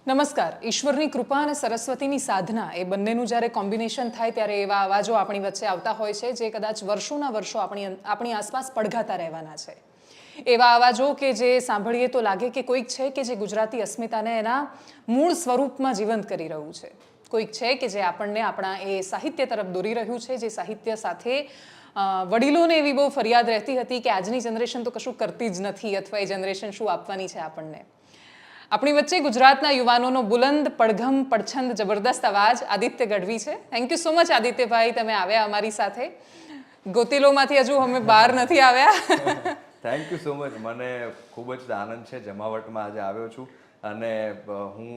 નમસ્કાર. ઈશ્વરની કૃપા અને સરસ્વતીની સાધના એ બંનેનું જ્યારે કોમ્બિનેશન થાય ત્યારે એવા અવાજો આપણી વચ્ચે આવતા હોય છે જે કદાચ વર્ષોના વર્ષો આપણી આસપાસ પડઘાતા રહેવાના છે. એવા અવાજો કે જે સાંભળીએ તો લાગે કે કોઈક છે કે જે ગુજરાતી અસ્મિતાને એના મૂળ સ્વરૂપમાં જીવંત કરી રહ્યું છે. કોઈક છે કે જે આપણને આપણા એ સાહિત્ય તરફ દોરી રહ્યું છે, જે સાહિત્ય સાથે વડીલોને એવી બહુ ફરિયાદ રહેતી હતી કે આજની જનરેશન તો કશું કરતી જ નથી અથવા એ જનરેશન શું આપવાની છે આપણને. આપણી વચ્ચે ગુજરાતના યુવાનોનો બુલંદ પડઘમ પડછંદ જબરદસ્ત અવાજ આદિત્ય ગઢવી છે. થેન્ક યુ સો મચ આદિત્યભાઈ, તમે આવ્યા અમારી સાથે. ગોતીલોમાંથી હજુ અમે બહાર નથી આવ્યા. Thank you so much. મને ખૂબ જ આનંદ છે. જમાવટમાં આજે આવ્યો છું અને હું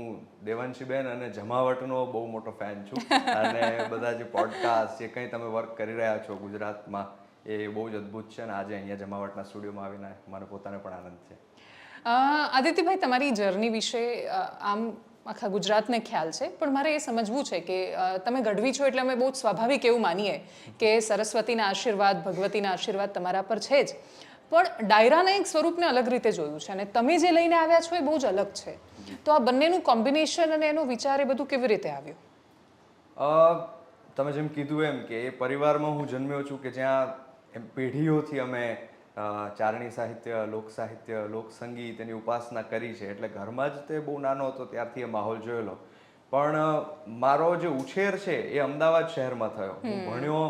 દેવાંશીબેન અને જમાવટનો બહુ મોટો ફેન છું અને બધા જે પોડકાસ્ટ જે કંઈ તમે વર્ક કરી રહ્યા છો ગુજરાતમાં એ બહુ જ અદ્ભુત છે અને આજે અહીંયા જમાવટના સ્ટુડિયોમાં આવીને મને પોતાને પણ આનંદ છે. આદિત્યભાઈ, તમારી જર્ની વિશે આમ આખા ગુજરાતને ખ્યાલ છે, પણ મારે એ સમજવું છે કે તમે ગઢવી છો એટલે અમે બહુ જ સ્વાભાવિક એવું માનીએ કે સરસ્વતીના આશીર્વાદ, ભગવતીના આશીર્વાદ તમારા પર છે જ, પણ ડાયરાના એક સ્વરૂપને અલગ રીતે જોયું છે અને તમે જે લઈને આવ્યા છો એ બહુ જ અલગ છે. તો આ બંનેનું કોમ્બિનેશન અને એનો વિચાર એ બધું કેવી રીતે આવ્યું? તમે જેમ કીધું એમ કે એ પરિવારમાં હું જન્મ્યો છું કે જ્યાં એમ પેઢીઓથી અમે ચારણી સાહિત્ય, લોક સાહિત્ય, લોક સંગીત એની ઉપાસના કરી છે. એટલે ઘરમાં જ તે બહુ નાનો હતો ત્યારથી એ માહોલ જોયેલો. પણ મારો જે ઉછેર છે એ અમદાવાદ શહેરમાં થયો. હું ભણ્યો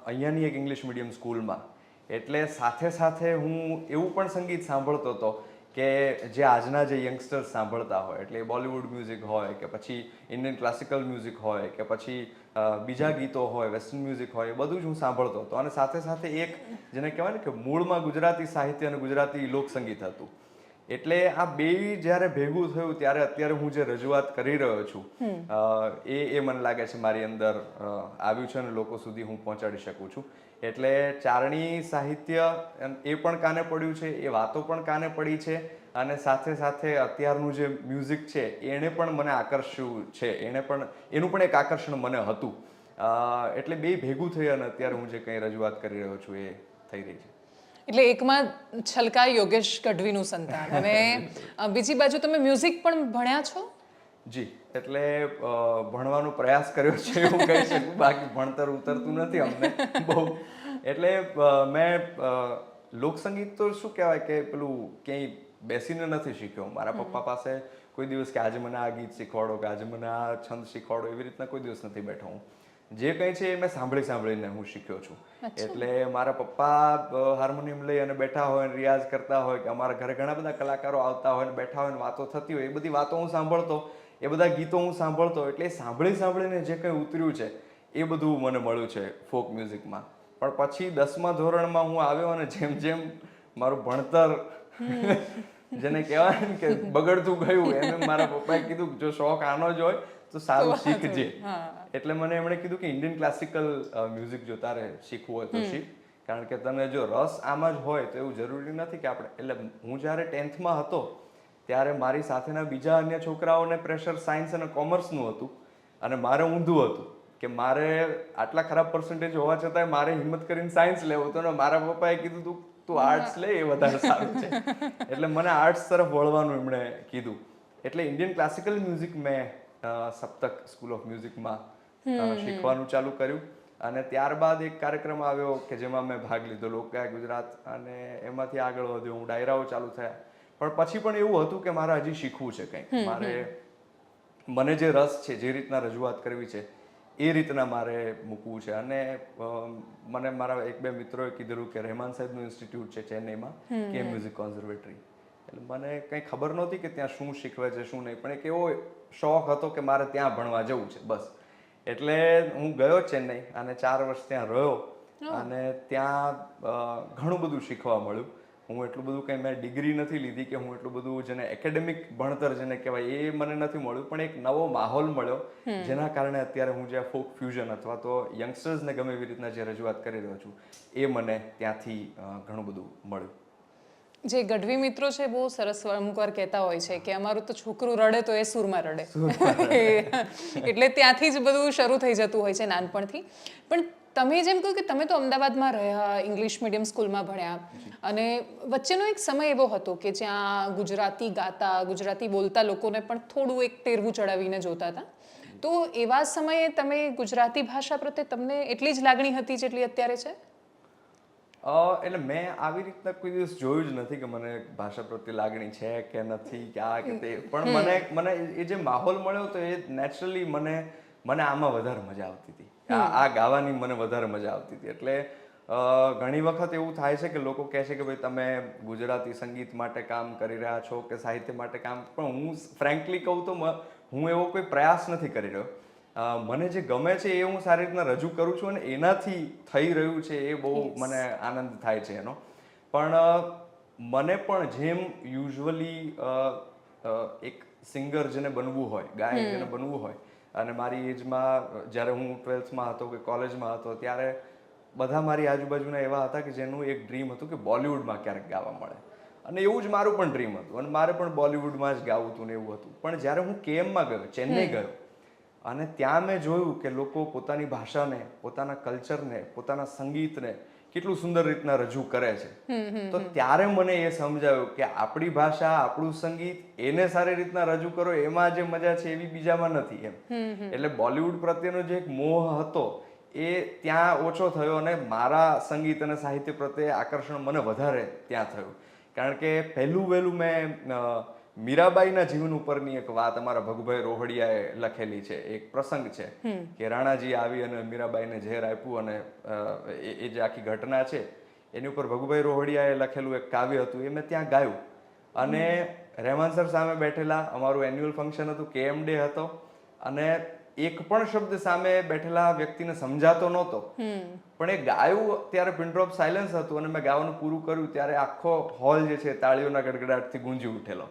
અહીંયાની એક ઇંગ્લિશ મીડિયમ સ્કૂલમાં. એટલે સાથે સાથે હું એવું પણ સંગીત સાંભળતો હતો કે જે આજના જે યંગસ્ટર્સ સાંભળતા હોય, એટલે બોલિવૂડ મ્યુઝિક હોય કે પછી ઇન્ડિયન ક્લાસિકલ મ્યુઝિક હોય કે પછી બીજા ગીતો હોય, વેસ્ટર્ન મ્યુઝિક હોય, એ બધું જ હું સાંભળતો હતો. અને સાથે સાથે એક જેને કહેવાય ને કે મૂળમાં ગુજરાતી સાહિત્ય અને ગુજરાતી લોકસંગીત હતું. એટલે આ બે જ્યારે ભેગું થયું ત્યારે અત્યારે હું જે રજૂઆત કરી રહ્યો છું એ મને લાગે છે મારી અંદર આવ્યું છે અને લોકો સુધી હું પહોંચાડી શકું છું. એટલે ચારણી સાહિત્ય એ પણ કાને પડ્યું છે, એ વાતો પણ કાને પડી છે અને સાથે સાથે અત્યારનું જે મ્યુઝિક છે એણે પણ મને આકર્ષ્યું છે. એનું પણ એક આકર્ષણ મને હતું. એટલે બે ભેગું થઈ અને અત્યારે હું જે કંઈ રજૂઆત કરી રહ્યો છું એ થઈ રહી છે. એટલે એકમાં છલકાય યોગેશ ગઢવીનું સંતાન અને બીજી બાજુ તમે મ્યુઝિક પણ ભણ્યા છો? જી, એટલે ભણવાનો પ્રયાસ કર્યો છે એવું કહી શકું. બાકી ભણતર ઉતરતું નથી અમને બહુ. એટલે મેં લોકસંગીત તો શું કહેવાય કે પેલું ક્યાંય બેસીને નથી શીખ્યો. મારા પપ્પા પાસે કોઈ દિવસ કે આજે મને આ ગીત શીખવાડો કે આજે મને આ છંદ શીખવાડો એવી રીતના કોઈ દિવસ નથી બેઠો હું. જે કંઈ છે એ મેં સાંભળીને હું શીખ્યો છું. એટલે મારા પપ્પા હાર્મોનિયમ લઈ અને બેઠા હોય, રિયાઝ કરતા હોય, કે અમારા ઘરે ઘણા બધા કલાકારો આવતા હોય ને બેઠા હોય ને વાતો થતી હોય, એ બધી વાતો હું સાંભળતો, એ બધા ગીતો હું સાંભળતો. એટલે સાંભળીને જે કંઈ ઉતર્યું છે એ બધું મને મળ્યું છે ફોક મ્યુઝિકમાં. પણ પછી 10મા ધોરણમાં હું આવ્યો અને જેમ જેમ મારું ભણતર જેને કહેવાય ને કે બગડતું ગયું, એને મારા પપ્પાએ કીધું જો શોખ આનો જ હોય તો સારું શીખજે. એટલે મને એમણે કીધું કે ઇન્ડિયન ક્લાસિકલ મ્યુઝિક જો તારે શીખવું હોય તો શીખ, કારણ કે તને જો રસ આમાં જ હોય તો એવું જરૂરી નથી કે આપણે. એટલે હું જ્યારે 10થમાં હતો ત્યારે મારી સાથેના બીજા અન્ય છોકરાઓને પ્રેશર સાયન્સ અને કોમર્સનું હતું અને મારે ઊંધું હતું કે મારે આટલા ખરાબ પર્સન્ટેજ હોવા છતાંય મારે હિંમત કરીને સાયન્સ લેવું હતું અને મારા પપ્પાએ કીધું તું આર્ટ્સ લે એ વધારે સારું છે. એટલે મને આર્ટ્સ તરફ વળવાનું એમણે કીધું. એટલે ઇન્ડિયન ક્લાસિકલ મ્યુઝિક મેં સપ્તક સ્કૂલ ઓફ મ્યુઝિકમાં શીખવાનું ચાલુ કર્યું અને ત્યારબાદ એક કાર્યક્રમ આવ્યો કે જેમાં મેં ભાગ લીધો, લોકગાયક ગુજરાત, અને એમાંથી આગળ વધ્યો હું. ડાયરાઓ ચાલુ થયા. પણ પછી પણ એવું હતું કે મારે હજી શીખવું છે કંઈક. મને જે રસ છે, જે રીતના રજૂઆત કરવી છે એ રીતના મારે મૂકવું છે. અને મને મારા એક બે મિત્રોએ કીધેલું કે રહેમાન સાહેબનું ઇન્સ્ટિટ્યૂટ છે ચેન્નઈમાં, કે મ્યુઝિક કોન્ઝર્વેટરી. એટલે મને કંઈ ખબર નહોતી કે ત્યાં શું શીખવે છે શું નહીં, પણ એક એવો શોખ હતો કે મારે ત્યાં ભણવા જવું છે બસ. એટલે હું ગયો ચેન્નઈ અને 4 વર્ષ ત્યાં રહ્યો અને ત્યાં ઘણું બધું શીખવા મળ્યું. હું એટલું બધું કંઈ મેં ડિગ્રી નથી લીધી કે હું એટલું બધું જેને એકેડેમિક ભણતર જેને કહેવાય એ મને નથી મળ્યું, પણ એક નવો માહોલ મળ્યો જેના કારણે અત્યારે હું જે ફોક ફ્યુઝન અથવા તો યંગસ્ટર્સને ગમે એવી રીતના જે રજૂઆત કરી રહ્યો છું એ મને ત્યાંથી ઘણું બધું મળ્યું. જે ગઢવી મિત્રો છે બહુ સરસ અમુક વાર કહેતા હોય છે કે અમારું તો છોકરું રડે તો એ સૂરમાં રડે. એટલે ત્યાંથી જ બધું શરૂ થઈ જતું હોય છે નાનપણથી. પણ તમે જેમ કહ્યું કે તમે તો અમદાવાદમાં રહ્યા, ઇંગ્લિશ મીડિયમ સ્કૂલમાં ભણ્યા, અને વચ્ચેનો એક સમય એવો હતો કે જ્યાં ગુજરાતી ગાતા, ગુજરાતી બોલતા લોકોને પણ થોડું એક ટેરવું ચડાવીને જોતા હતા. તો એવા સમયે તમે ગુજરાતી ભાષા પ્રત્યે તમને એટલી જ લાગણી હતી જેટલી અત્યારે છે? એટલે મેં આવી રીતના કોઈ દિવસ જોયું જ નથી કે મને ભાષા પ્રત્યે લાગણી છે કે નથી કે આ કે તે, પણ મને એ જે માહોલ મળ્યો તો એ નેચરલી મને આમાં વધારે મજા આવતી હતી. આ ગાવાની મને વધારે મજા આવતી હતી. એટલે ઘણી વખત એવું થાય છે કે લોકો કહે છે કે ભાઈ તમે ગુજરાતી સંગીત માટે કામ કરી રહ્યા છો કે સાહિત્ય માટે કામ, પણ હું ફ્રેન્કલી કહું તો હું એવો કોઈ પ્રયાસ નથી કરી રહ્યો. મને જે ગમે છે એ હું સારી રીતના રજૂ કરું છું અને એનાથી થઈ રહ્યું છે એ બહુ મને આનંદ થાય છે એનો. પણ મને પણ જેમ યુઝ્યુઅલી એક સિંગર જેને બનવું હોય, ગાયક જેને બનવું હોય, અને મારી એજમાં જ્યારે હું 12થમાં હતો કે કોલેજમાં હતો ત્યારે બધા મારી આજુબાજુના એવા હતા કે જેનું એક ડ્રીમ હતું કે બોલિવૂડમાં ક્યારેક ગાવા મળે, અને એવું જ મારું પણ ડ્રીમ હતું અને મારે પણ બોલિવૂડમાં જ ગાવું હતું ને એવું હતું. પણ જ્યારે હું કેએમમાં ગયો, ચેન્નઈ ગયો, અને ત્યાં મેં જોયું કે લોકો પોતાની ભાષાને, પોતાના કલ્ચરને, પોતાના સંગીતને કેટલું સુંદર રીતના રજૂ કરે છે, તો ત્યારે મને એ સમજાયું કે આપણી ભાષા, આપણું સંગીત એને સારી રીતના રજૂ કરો, એમાં જે મજા છે એવી બીજામાં નથી એમ. એટલે બોલિવૂડ પ્રત્યેનો જે એક મોહ હતો એ ત્યાં ઓછો થયો અને મારા સંગીત અને સાહિત્ય પ્રત્યે આકર્ષણ મને વધારે ત્યાં થયું. કારણ કે પહેલું વહેલું મેં મીરાબાઈના જીવન ઉપરની એક વાત અમારા ભગુભાઈ રોહડિયાએ લખેલી છે. એક પ્રસંગ છે કે રાણાજી આવી અને મીરાબાઈને ઝેર આપ્યું, અને એ જે આખી ઘટના છે એની ઉપર ભગુભાઈ રોહડિયાએ લખેલું એક કાવ્ય હતું, એ મેં ત્યાં ગાયું. અને રહેમાન સર સામે બેઠેલા, અમારું એન્યુઅલ ફંક્શન હતું, કેએમ ડે હતો, અને એક પણ શબ્દ સામે બેઠેલા વ્યક્તિને સમજાતો નહોતો, પણ એ ગાયું ત્યારે પિન ડ્રોપ સાયલન્સ હતું, અને મેં ગાવાનું પૂરું કર્યું ત્યારે આખો હોલ જે છે તાળીઓના ગડગડાટથી ગુંજી ઉઠેલો.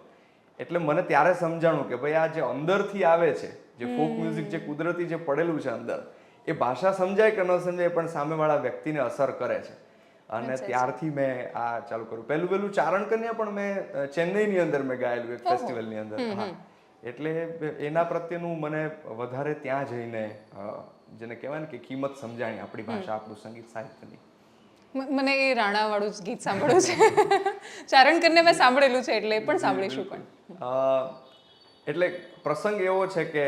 એટલે મને ત્યારે સમજાણું કે ભાઈ આ જે અંદરથી આવે છે, જે ફોક મ્યુઝિક, જે કુદરતી જે પડેલું છે અંદર, એ ભાષા સમજાય કે ન સમજાય પણ સામેવાળા વ્યક્તિને અસર કરે છે. અને ત્યારથી મેં આ ચાલુ કર્યું. પહેલું ચારણ કન્યા પણ મેં ચેન્નઈની અંદર મેં ગાયેલું એક ફેસ્ટિવલની અંદર. હા, એટલે એના પ્રત્યેનું મને વધારે ત્યાં જઈને જેને કહેવાય ને કે કિંમત સમજાણી આપણી ભાષા, આપણું સંગીત, સાહિત્યની. મને એ રાણા વાળું જ ગીત સાંભળવું છે. ચારણ કન્યા મેં સાંભળેલું છે, એટલે પણ સાંભળીશું. પણ એટલે પ્રસંગ એવો છે કે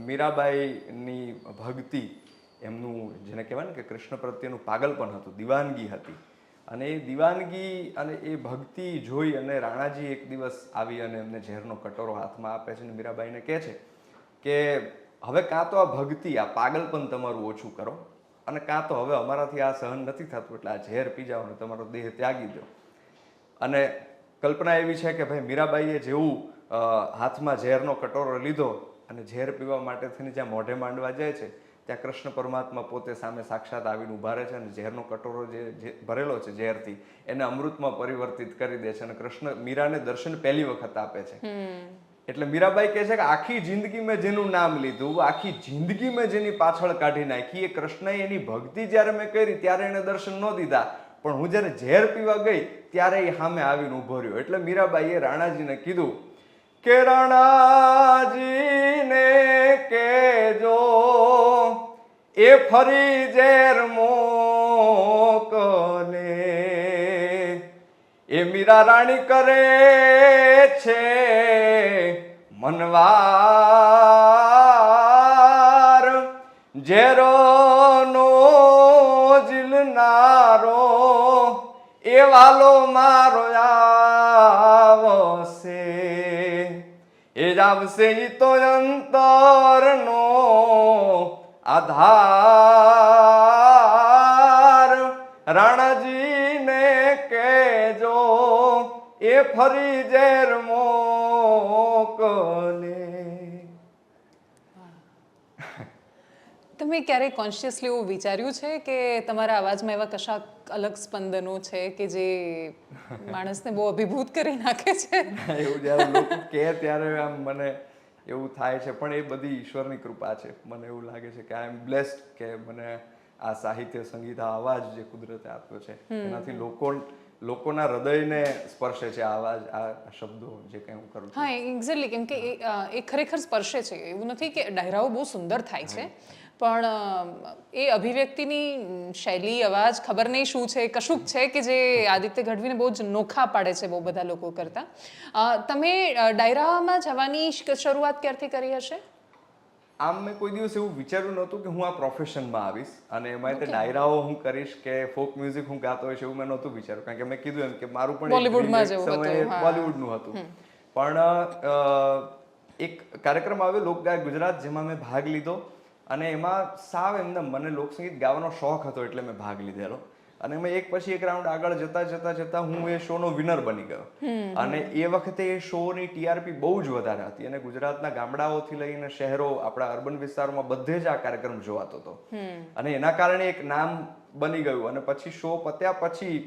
મીરાબાઈની ભક્તિ, એમનું જેને કહેવાય ને કે કૃષ્ણ પ્રત્યેનું પાગલપન હતું, દીવાનગી હતી, અને એ દીવાનગી અને એ ભક્તિ જોઈ અને રાણાજી એક દિવસ આવી અને એમને ઝેરનો કટોરો હાથમાં આપે છે અને મીરાબાઈને કહે છે કે હવે કાં તો આ ભક્તિ, આ પાગલપન તમારું ઓછું કરો, અને કાં તો હવે અમારાથી આ સહન નથી થતું એટલે આ ઝેર પી જાઓ અને તમારો દેહ ત્યાગી દો. અને કલ્પના એવી છે કે ભાઈ મીરાબાઈએ જેવું હાથમાં ઝેરનો કટોરો લીધો અને ઝેર પીવા માટે થઈને જ્યાં મોઢે માંડવા જાય છે ત્યાં કૃષ્ણ પરમાત્મા પોતે સામે સાક્ષાત આવીને ઉભા રહે છે અને ઝેરનો કટોરો જે ભરેલો છે ઝેરથી એને અમૃતમાં પરિવર્તિત કરી દે છે અને કૃષ્ણ મીરાને દર્શન પહેલી વખત આપે છે. એટલે મીરાબાઈ કહે છે કે આખી જિંદગી મેં જેનું નામ લીધું, આખી જિંદગી મેં જેની પાછળ કાઢી નાખી, એ કૃષ્ણએ એની ભક્તિ જ્યારે મેં કરી ત્યારે એને દર્શન ન દીધા, પણ હું જ્યારે ઝેર પીવા ગઈ ત્યારે એ સામે આવીને ઉભો રહ્યો. એટલે મીરાબાઈએ રાણાજીને કીધું કે રાણાજીને કહેજો એ ફરી ઝેર મોકલે, એ મીરા રાણી કરે છે મનવાર, ઝેરોનો ઝીલનારો એ વાલો મારો આવશે, એ જ આવશે ઈ તો અંતરનો આધાર, રાણાજીને કહેજો એ ફરી ઝેર મોકલે. તમે ક્યારેય કોન્શિયસલી એવું વિચાર્યું છે કે તમારા અવાજમાં એવા કશાક અલગ સ્પંદનો છે કે જે માણસને બહુ અભિભૂત કરી નાખે છે? એવું જ્યારે લોકો કહે ત્યારે આમ મને એવું થાય છે, પણ એ બધી ઈશ્વરની કૃપા છે. મને એવું લાગે છે કે આઈ એમ બ્લેસ્ડ કે મને આ સાહિત્ય, સંગીત, આ અવાજ જે કુદરતે આપ્યો છે એનાથી લોકોના હૃદયને સ્પર્શે છે આ અવાજ, આ શબ્દો જે કંઈ હું કરું છું. હા, એક્ઝેક્ટલી. કેમ કે એ ખરેખર સ્પર્શે છે. એવું નથી કે ડાયરાઓ બહુ સુંદર થાય છે, પણ એ અભિવ્યક્તિની શૈલી અવાજ ખબર નહીં શું છે કશુંક છે કે જે આદિત્ય ગઢવીને બહુ જ નોખા પાડે છે બહુ બધા લોકો કરતાં. તમે ડાયરામાં જવાની શરૂઆત ક્યારથી કરી હશે? આમ મેં કોઈ દિવસ એવું વિચાર્યું નહોતું કે હું આ પ્રોફેશનમાં આવીશ અને એમાં તે ડાયરાઓ હું કરીશ કે ફોક મ્યુઝિક હું ગાતો હોઈશ એવું મેં નહોતું વિચાર્યું, કારણ કે મેં કીધું એમ કે મારું પણ બોલિવૂડમાં જેવું સમયે બોલિવૂડનું હતું. પણ એક કાર્યક્રમ આવ્યો લોકગાયક ગુજરાત, જેમાં મેં ભાગ લીધો અને એમાં સાવ એમને મને લોકસંગીત ગાવાનો શોખ હતો એટલે મેં ભાગ લીધેલો અને મેં એક પછી એક રાઉન્ડ આગળ જતા હું એ શોનો વિનર બની ગયો. અને એ વખતે એ શોની ટીઆરપી બહુ જ વધારે હતી અને ગુજરાતના ગામડાઓથી લઈને શહેરો, આપણા અર્બન વિસ્તારોમાં બધે જ આ કાર્યક્રમ જોવાતો હતો અને એના કારણે એક નામ બની ગયું. અને પછી શો પત્યા પછી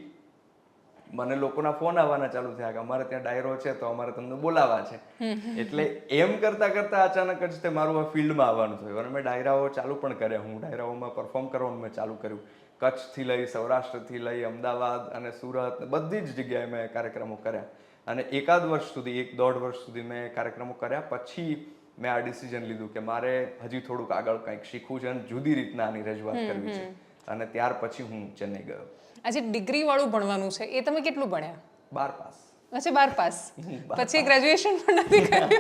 મને લોકોના ફોન આવવાના ચાલુ થયા કે અમારે ત્યાં ડાયરો છે તો અમારે તમને બોલાવવા છે. એટલે એમ કરતા કરતા અચાનક જ તે મારું આ ફિલ્ડમાં આવવાનું થયું અને મેં ડાયરાઓ ચાલુ પણ કર્યા. હું ડાયરાઓમાં પરફોર્મ કરવાનું મેં ચાલુ કર્યું. કચ્છથી લઈ, સૌરાષ્ટ્રથી લઈ, અમદાવાદ અને સુરત બધી જ જગ્યાએ મેં કાર્યક્રમો કર્યા અને એકાદ વર્ષ સુધી, 1-1.5 વર્ષ સુધી મેં કાર્યક્રમો કર્યા. પછી મેં આ ડિસિઝન લીધું કે મારે હજી થોડુંક આગળ કંઈક શીખવું છે અને જુદી રીતના આની રજૂઆત કરવી છે અને ત્યાર પછી હું ચેન્નઈ ગયો. આજે ડિગ્રી વાળું ભણવાનું છે એ તમે કેટલું ભણ્યા? 12 પાસ. અચ્છા, 12 પાસ. પછી ગ્રેજ્યુએશન પણ નથી કર્યું?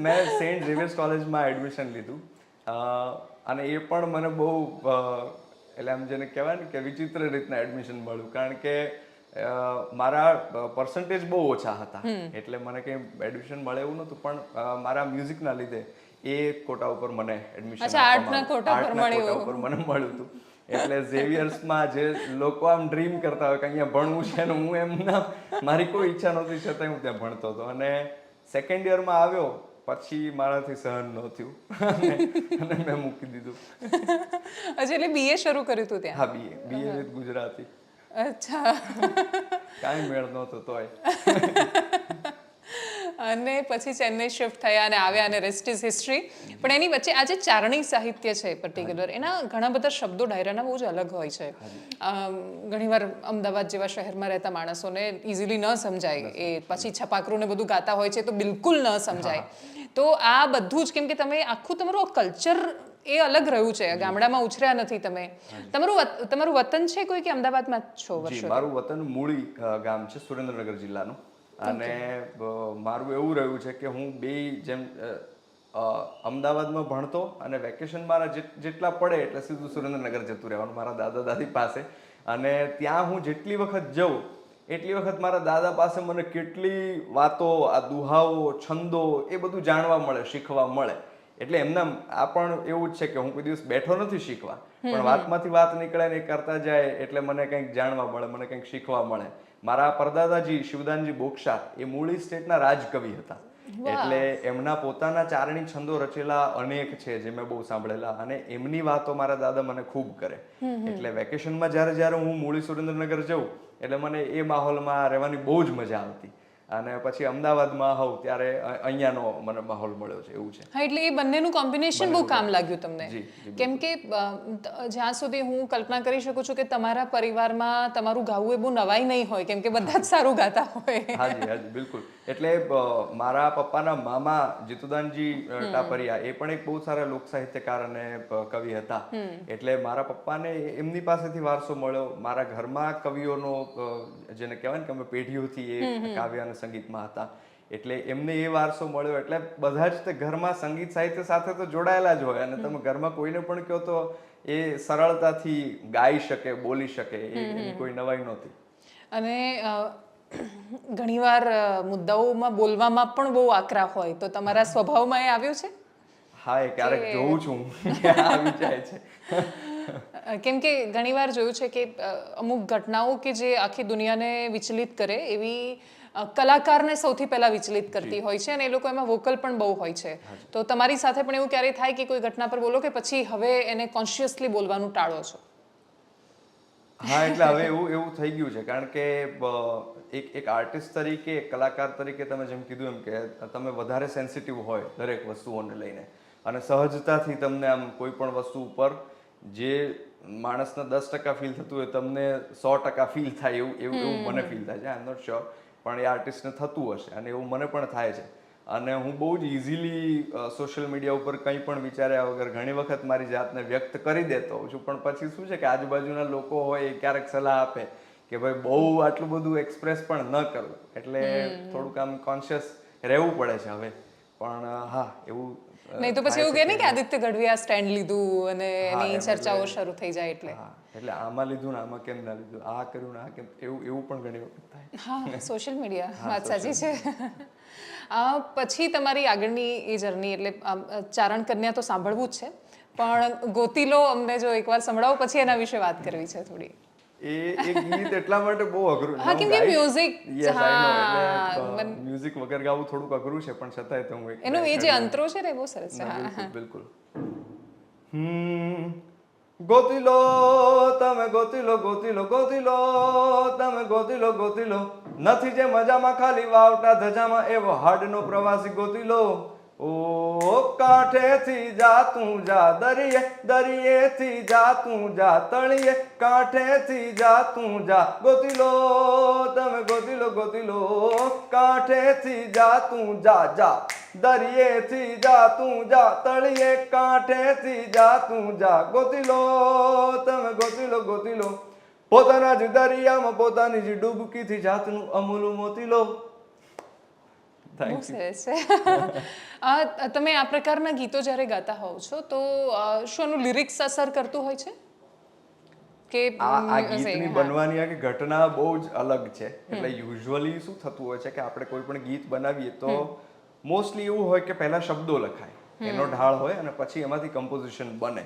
મેં સેન્ટ ઝેવિયર્સ કોલેજમાં એડમિશન લીધું અને એ પણ મને બહુ એટલે આમ જેને કહેવાય ને કે વિચિત્ર રીતના એડમિશન મળ્યું, કારણ કે મારા પર્સન્ટેજ બહુ ઓછા હતા એટલે મને કંઈ એડમિશન મળે એવું નહોતું. પણ મારા મ્યુઝિકના લીધે એ કોટા ઉપર મને એડમિશન આર્ટના કોટા ઉપર મને મળ્યું હતું. એટલે ઝેવિયર્સમાં જે લોકો આમ ડ્રીમ કરતા હોય કે અહીંયા ભણવું છે ને હું એમના, મારી કોઈ ઈચ્છા નહોતી છતાં હું ત્યાં ભણતો હતો અને સેકન્ડ યરમાં આવ્યો પછી મારાથી સહન ન થયું અને મેં મૂકી દીધું. અચ્છા, એટલે બીએ શરૂ કર્યું હતું ત્યાં? હા, બીએ વિથ ગુજરાતી. અચ્છા. કાંઈ મેળ નહોતો તોય. અને પછી ચેન્નઈ શિફ્ટ થયા અને આવ્યા અને રેસ્ટ ઇઝ હિસ્ટ્રી. પણ એની વચ્ચે આ જે ચારણી સાહિત્ય છે પર્ટિક્યુલર, એના ઘણા બધા શબ્દો ડાયરાના બહુ જ અલગ હોય છે. ઘણીવાર અમદાવાદ જેવા શહેરમાં રહેતા માણસોને ઇઝીલી ન સમજાય, એ પછી છપાકરું ને બધું ગાતા હોય છે તો બિલકુલ ન સમજાય. તો આ બધું જ કેમ કે તમે આખું તમારું કલ્ચર એ અલગ રહ્યું છે, ગામડામાં ઉછર્યા નથી તમે. તમારું વતન છે કોઈ કે અમદાવાદમાં જ છો વર્ષો? મારું વતન મૂળી ગામ છે, સુરેન્દ્રનગર જિલ્લાનું. અને મારું એવું રહ્યું છે કે હું બે જેમ અમદાવાદમાં ભણતો અને વેકેશન મારા જેટલા પડે એટલે સીધું સુરેન્દ્રનગર જતું રહેવાનું મારા દાદા દાદી પાસે. અને ત્યાં હું જેટલી વખત જઉં એટલી વખત મારા દાદા પાસે મને કેટલી વાતો, આ દુહાઓ, છંદો એ બધું જાણવા મળે, શીખવા મળે. એટલે એમના આ પણ એવું જ છે કે હું કોઈ દિવસ બેઠો નથી શીખવા, પણ વાતમાંથી વાત નીકળે ને એ કરતા જાય એટલે મને કંઈક જાણવા મળે, મને કંઈક શીખવા મળે. મારા પરદાદાજી શિવદાનજી બોક્ષા એ મૂળી સ્ટેટના રાજકવિ હતા. એટલે એમના પોતાના ચારણી છંદો રચેલા અનેક છે જે મેં બહુ સાંભળેલા અને એમની વાતો મારા દાદા મને ખૂબ કરે. એટલે વેકેશનમાં જ્યારે હું મૂળી સુરેન્દ્રનગર જઉં એટલે મને એ માહોલમાં રહેવાની બહુ જ મજા આવતી. અને પછી અમદાવાદમાં હોઉં ત્યારે અહીંયાનો મને માહોલ મળ્યો છે, એવું છે. હા, એટલે એ બંનેનું કોમ્બિનેશન બહુ કામ લાગ્યું તમને. કેમ કે જ્યાં સુધી હું કલ્પના કરી શકું છું કે તમારા પરિવારમાં તમારું ગાવું એ બહુ નવાઈ નહીં હોય, કેમ કે બધા જ સારું ગાતા હોય. હાજી, બિલકુલ. એટલે મારા પપ્પાના મામા જીતુદાનજી ટાપરિયા એ પણ એક બહુ સારા લોક સાહિત્યકાર અને કવિ હતા. એટલે મારા પપ્પાને એમની પાસેથી વારસો મળ્યો. મારા ઘરમાં કવિઓનો જેને કહેવાય ને કે અમે પેઢીઓથી એ કાવ્ય અને સંગીતમાં હતા એટલે એમને એ વારસો મળ્યો. એટલે બધા જ તે ઘરમાં સંગીત સાહિત્ય સાથે તો જોડાયેલા જ હોય અને તમે ઘરમાં કોઈને પણ કહો તો એ સરળતાથી ગાઈ શકે, બોલી શકે, એની કોઈ નવાઈ નહોતી. અને ઘણીવાર મુદ્દાઓમાં બોલવામાં પણ બહુ આકરા હોય, તો તમારા સ્વભાવમાં એ આવ્યું છે? હા, એ ક્યારેક જોઉં છું કે આવી જાય છે. કેમ કે ઘણીવાર જોયું છે કે અમુક ઘટનાઓ કે જે આખી દુનિયાને વિચલિત કરે એવી કલાકારને સૌથી પહેલા વિચલિત કરતી હોય છે અને એ લોકો એમાં વોકલ પણ બહુ હોય છે. તો તમારી સાથે પણ એવું ક્યારેય થાય કે કોઈ ઘટના પર બોલો કે પછી હવે એને કોન્શિયસલી બોલવાનું ટાળો છો? હા, એટલે હવે એવું થઈ ગયું છે, કારણ કે એક આર્ટિસ્ટ તરીકે, એક કલાકાર તરીકે તમે જેમ કીધું એમ કે તમે વધારે સેન્સિટિવ હોય દરેક વસ્તુઓને લઈને અને સહજતાથી તમને આમ કોઈ પણ વસ્તુ ઉપર જે માણસને 10% ફીલ થતું હોય તમને 100% ફીલ થાય એવું મને ફીલ થાય છે. આઈ એમ નોટ શ્યોર, પણ એ આર્ટિસ્ટને થતું હશે અને એવું મને પણ થાય છે. અને હું બહુ જ ઇઝીલી સોશિયલ મીડિયા ઉપર કંઈ પણ વિચાર્યા વગર ઘણી વખત મારી જાતને વ્યક્ત કરી દેતો હોઉં છું. પણ પછી શું છે કે આજુબાજુના લોકો હોય એ ક્યારેક સલાહ આપે કે ભાઈ બહુ આટલું બધું એક્સપ્રેસ પણ ન કરવું, એટલે થોડુંક આમ કોન્શિયસ રહેવું પડે છે હવે. પણ હા, એવું નહીં તો પછી એવું કહે ને કે આદિત્ય ગઢવીએ આ સ્ટેન્ડ લીધું અને હા, એની એમ ચર્ચાઓ એટલે- શરૂ થઈ જાય એટલે. હા, એટલે આમાં લીધું ને આમાં કેમ ના લીધું, આ કર્યું ને આ કેમ, એવું પણ ઘણી વખત થાય. હા, સોશિયલ મીડિયા, હા, વાત સાચી છે. પછી તમારી આગળની એ જર્ની એટલે ચારણ કન્યા તો સાંભળવું જ છે, પણ ગોતીલો અમને જો એકવાર સંભળાવો, પછી એના વિશે વાત કરવી છે થોડી. એ ગીત એટલા માટે બહુ અઘરું છે. હા, કેમ કે music, યસ આઈ નો, હા, એટલે મ્યુઝિક વગર ગાવું થોડુંક અઘરું છે, પણ છતાંય તો હું એક એનો એ જે અંતરો છે ને એ બહુ સરસ છે. ના, હા, બિલકુલ ગોતી લો તમે, ગોતી લો, ગોતી લો, ગોતી લો તમે, ગોતી લો, ગોતી લો, નથી જે મજામાં ખાલી વાવટા ધજામાં, એવો હાડનો પ્રવાસી ગોતી લો. ઓ કાંઠેથી જા તું જા દરિયે, દરિયેથી જા તું જા તળિયે, કાંઠેથી જા તું જા ગોતી લો તમે, ગોતી લો, ગોતી લો, કાંઠેથી જા તું જા જા, દરિયેથી જા તું જા તળિયે, કાંઠેથી જા તું જા ગોતી લો તમે, ગોતી લો, ગોતી લો, પોતાના જ દરિયામાં પોતાની જ ડૂબકીથી જાતનું અમૂલું મોતી લો. બહુ સરસ છે. તમે આ પ્રકારના ગીતો જ્યારે ગાતા હોવ છો તો શું એનું લિરિક્સ અસર કરતું હોય છે કે આ ગીતની બનવાની આખી ઘટના બહુ જ અલગ છે. એટલે યુઝ્યુઅલી શું થતું હોય છે કે આપણે કોઈ પણ ગીત બનાવીએ તો મોસ્ટલી એવું હોય કે પહેલા શબ્દો લખાય, એનો ઢાળ હોય, અને પછી એમાંથી કમ્પોઝિશન બને.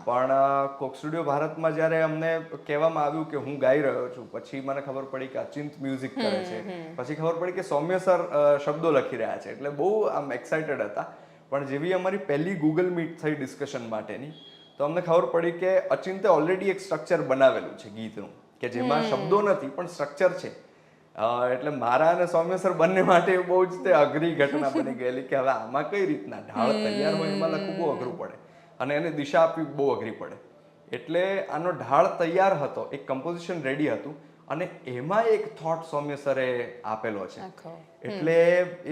પણ કોક સ્ટુડિયો ભારતમાં જ્યારે અમને કહેવામાં આવ્યું કે હું ગાઈ રહ્યો છું, પછી મને ખબર પડી કે અચિંત મ્યુઝિક કરે છે, પછી ખબર પડી કે સૌમ્ય સર શબ્દો લખી રહ્યા છે, એટલે બહુ આમ એક્સાઇટેડ હતા. પણ જેવી અમારી પહેલી ગૂગલ મીટ થઈ ડિસ્કશન માટેની, તો અમને ખબર પડી કે અચિંતે ઓલરેડી એક સ્ટ્રક્ચર બનાવેલું છે ગીતનું, કે જેમાં શબ્દો નથી પણ સ્ટ્રક્ચર છે. એટલે મારા અને સૌમ્ય સર બંને માટે બહુ જ તે અઘરી ઘટના બની ગયેલી કે હવે આમાં કઈ રીતના ઢાળ તૈયાર હોય એમાં લખવું બહુ અઘરું પડે, અને એને દિશા આપવી બહુ અઘરી પડે. એટલે આનો ઢાળ તૈયાર હતો, એક કમ્પોઝિશન રેડી હતું, અને એમાં એક થોટ સૌમ્ય સરે આપેલો છે. એટલે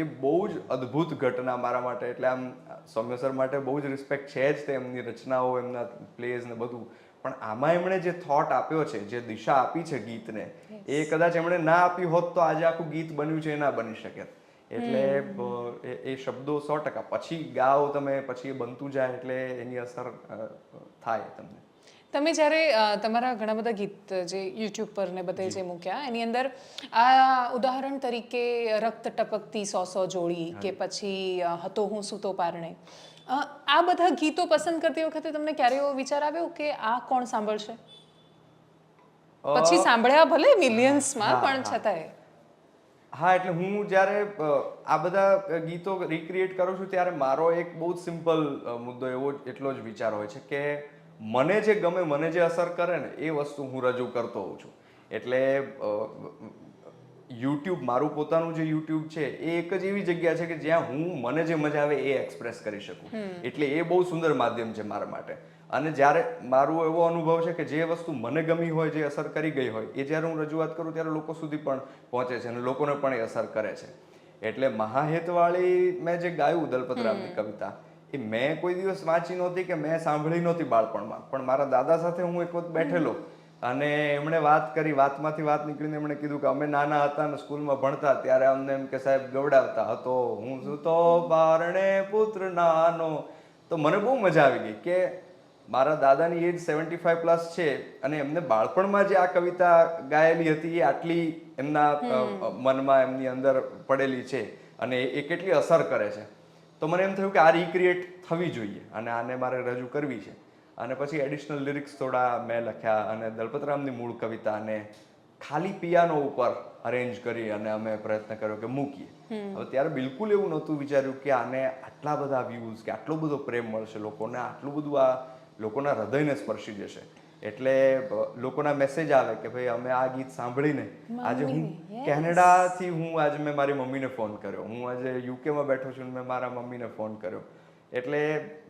એ બહુ જ અદ્ભુત ઘટના મારા માટે. એટલે આમ સૌમ્ય સર માટે બહુ જ રિસ્પેક્ટ છે જ, તે એમની રચનાઓ, એમના પ્લેઝ ને બધું. પણ આમાં એમણે જે થોટ આપ્યો છે, જે દિશા આપી છે ગીતને, એ કદાચ એમણે ના આપી હોત તો આજે આખું ગીત બન્યું છે એ ના બની શકે. એટલે એ શબ્દો 100%. પછી ગાઓ તમે, પછી એ બનતું જાય, એટલે એની અસર થાય તમને. તમે જ્યારે તમારા ઘણા બધા ગીત જે યુટ્યુબ પર ને બધે જે મૂક્યા, એની અંદર આ ઉદાહરણ તરીકે રક્ત ટપકતી 100 જોડી, કે પછી હતો હું સૂતો પારણે, આ બધા ગીતો પસંદ કરતી વખતે તમને ક્યારે એવો વિચાર આવ્યો કે આ કોણ સાંભળશે? પછી સાંભળ્યા ભલે મિલિયન્સમાં, પણ છતાંય. હા, એટલે હું જ્યારે આ બધા ગીતો રિક્રિએટ કરું છું ત્યારે મારો એક બહુ જ સિમ્પલ મુદ્દો એટલો જ વિચાર હોય છે કે મને જે ગમે, મને જે અસર કરે ને, એ વસ્તુ હું રજૂ કરતો હોઉં છું. એટલે યુટ્યુબ, મારું પોતાનું જે યુટ્યુબ છે, એ એક જ એવી જગ્યા છે કે જ્યાં હું મને જે મજા આવે એ એક્સપ્રેસ કરી શકું. એટલે એ બહુ સુંદર માધ્યમ છે મારા માટે. અને જ્યારે મારો એવો અનુભવ છે કે જે વસ્તુ મને ગમી હોય, જે અસર કરી ગઈ હોય, એ જ્યારે હું રજૂઆત કરું ત્યારે લોકો સુધી પણ પહોંચે છે, અને લોકોને પણ એ અસર કરે છે. એટલે મહાહેતવાળી મેં જે ગાયું દલપતરામની કવિતા, એ મેં કોઈ દિવસ વાંચી નહોતી કે મેં સાંભળી નહોતી બાળપણમાં. પણ મારા દાદા સાથે હું એક વખત બેઠેલો, અને એમણે વાત કરી, વાતમાંથી વાત નીકળીને એમણે કીધું કે અમે નાના હતા અને સ્કૂલમાં ભણતા ત્યારે અમને એમ કે સાહેબ ગવડાવતા, હતો હું સૂતો બારણે પુત્ર નાનો. તો મને બહુ મજા આવી ગઈ કે મારા દાદાની એજ 75+ છે, અને એમને બાળપણમાં જે આ કવિતા ગાયેલી હતી એ આટલી એમના મનમાં, એમની અંદર પડેલી છે, અને એ કેટલી અસર કરે છે. તો મને એમ થયું કે આ રિક્રિએટ થવી જોઈએ, અને આને મારે રજૂ કરવી છે. અને પછી એડિશનલ લિરિક્સ થોડા મેં લખ્યા, અને દલપતરામની મૂળ કવિતાને ખાલી પિયાનો ઉપર અરેન્જ કરી અને અમે પ્રયત્ન કર્યો કે મૂકીએ. હવે ત્યારે બિલકુલ એવું નહોતું વિચાર્યું કે આને આટલા બધા વ્યૂઝ, કે આટલો બધો પ્રેમ મળશે લોકોને, આટલું બધું આ લોકોના હૃદયને સ્પર્શી જશે. એટલે લોકોના મેસેજ આવે કે ભાઈ અમે આ ગીત સાંભળીને આજે હું કેનેડાથી આજે મેં મારી મમ્મીને ફોન કર્યો, હું આજે યુકેમાં બેઠો છું, મેં મારા મમ્મીને ફોન કર્યો. એટલે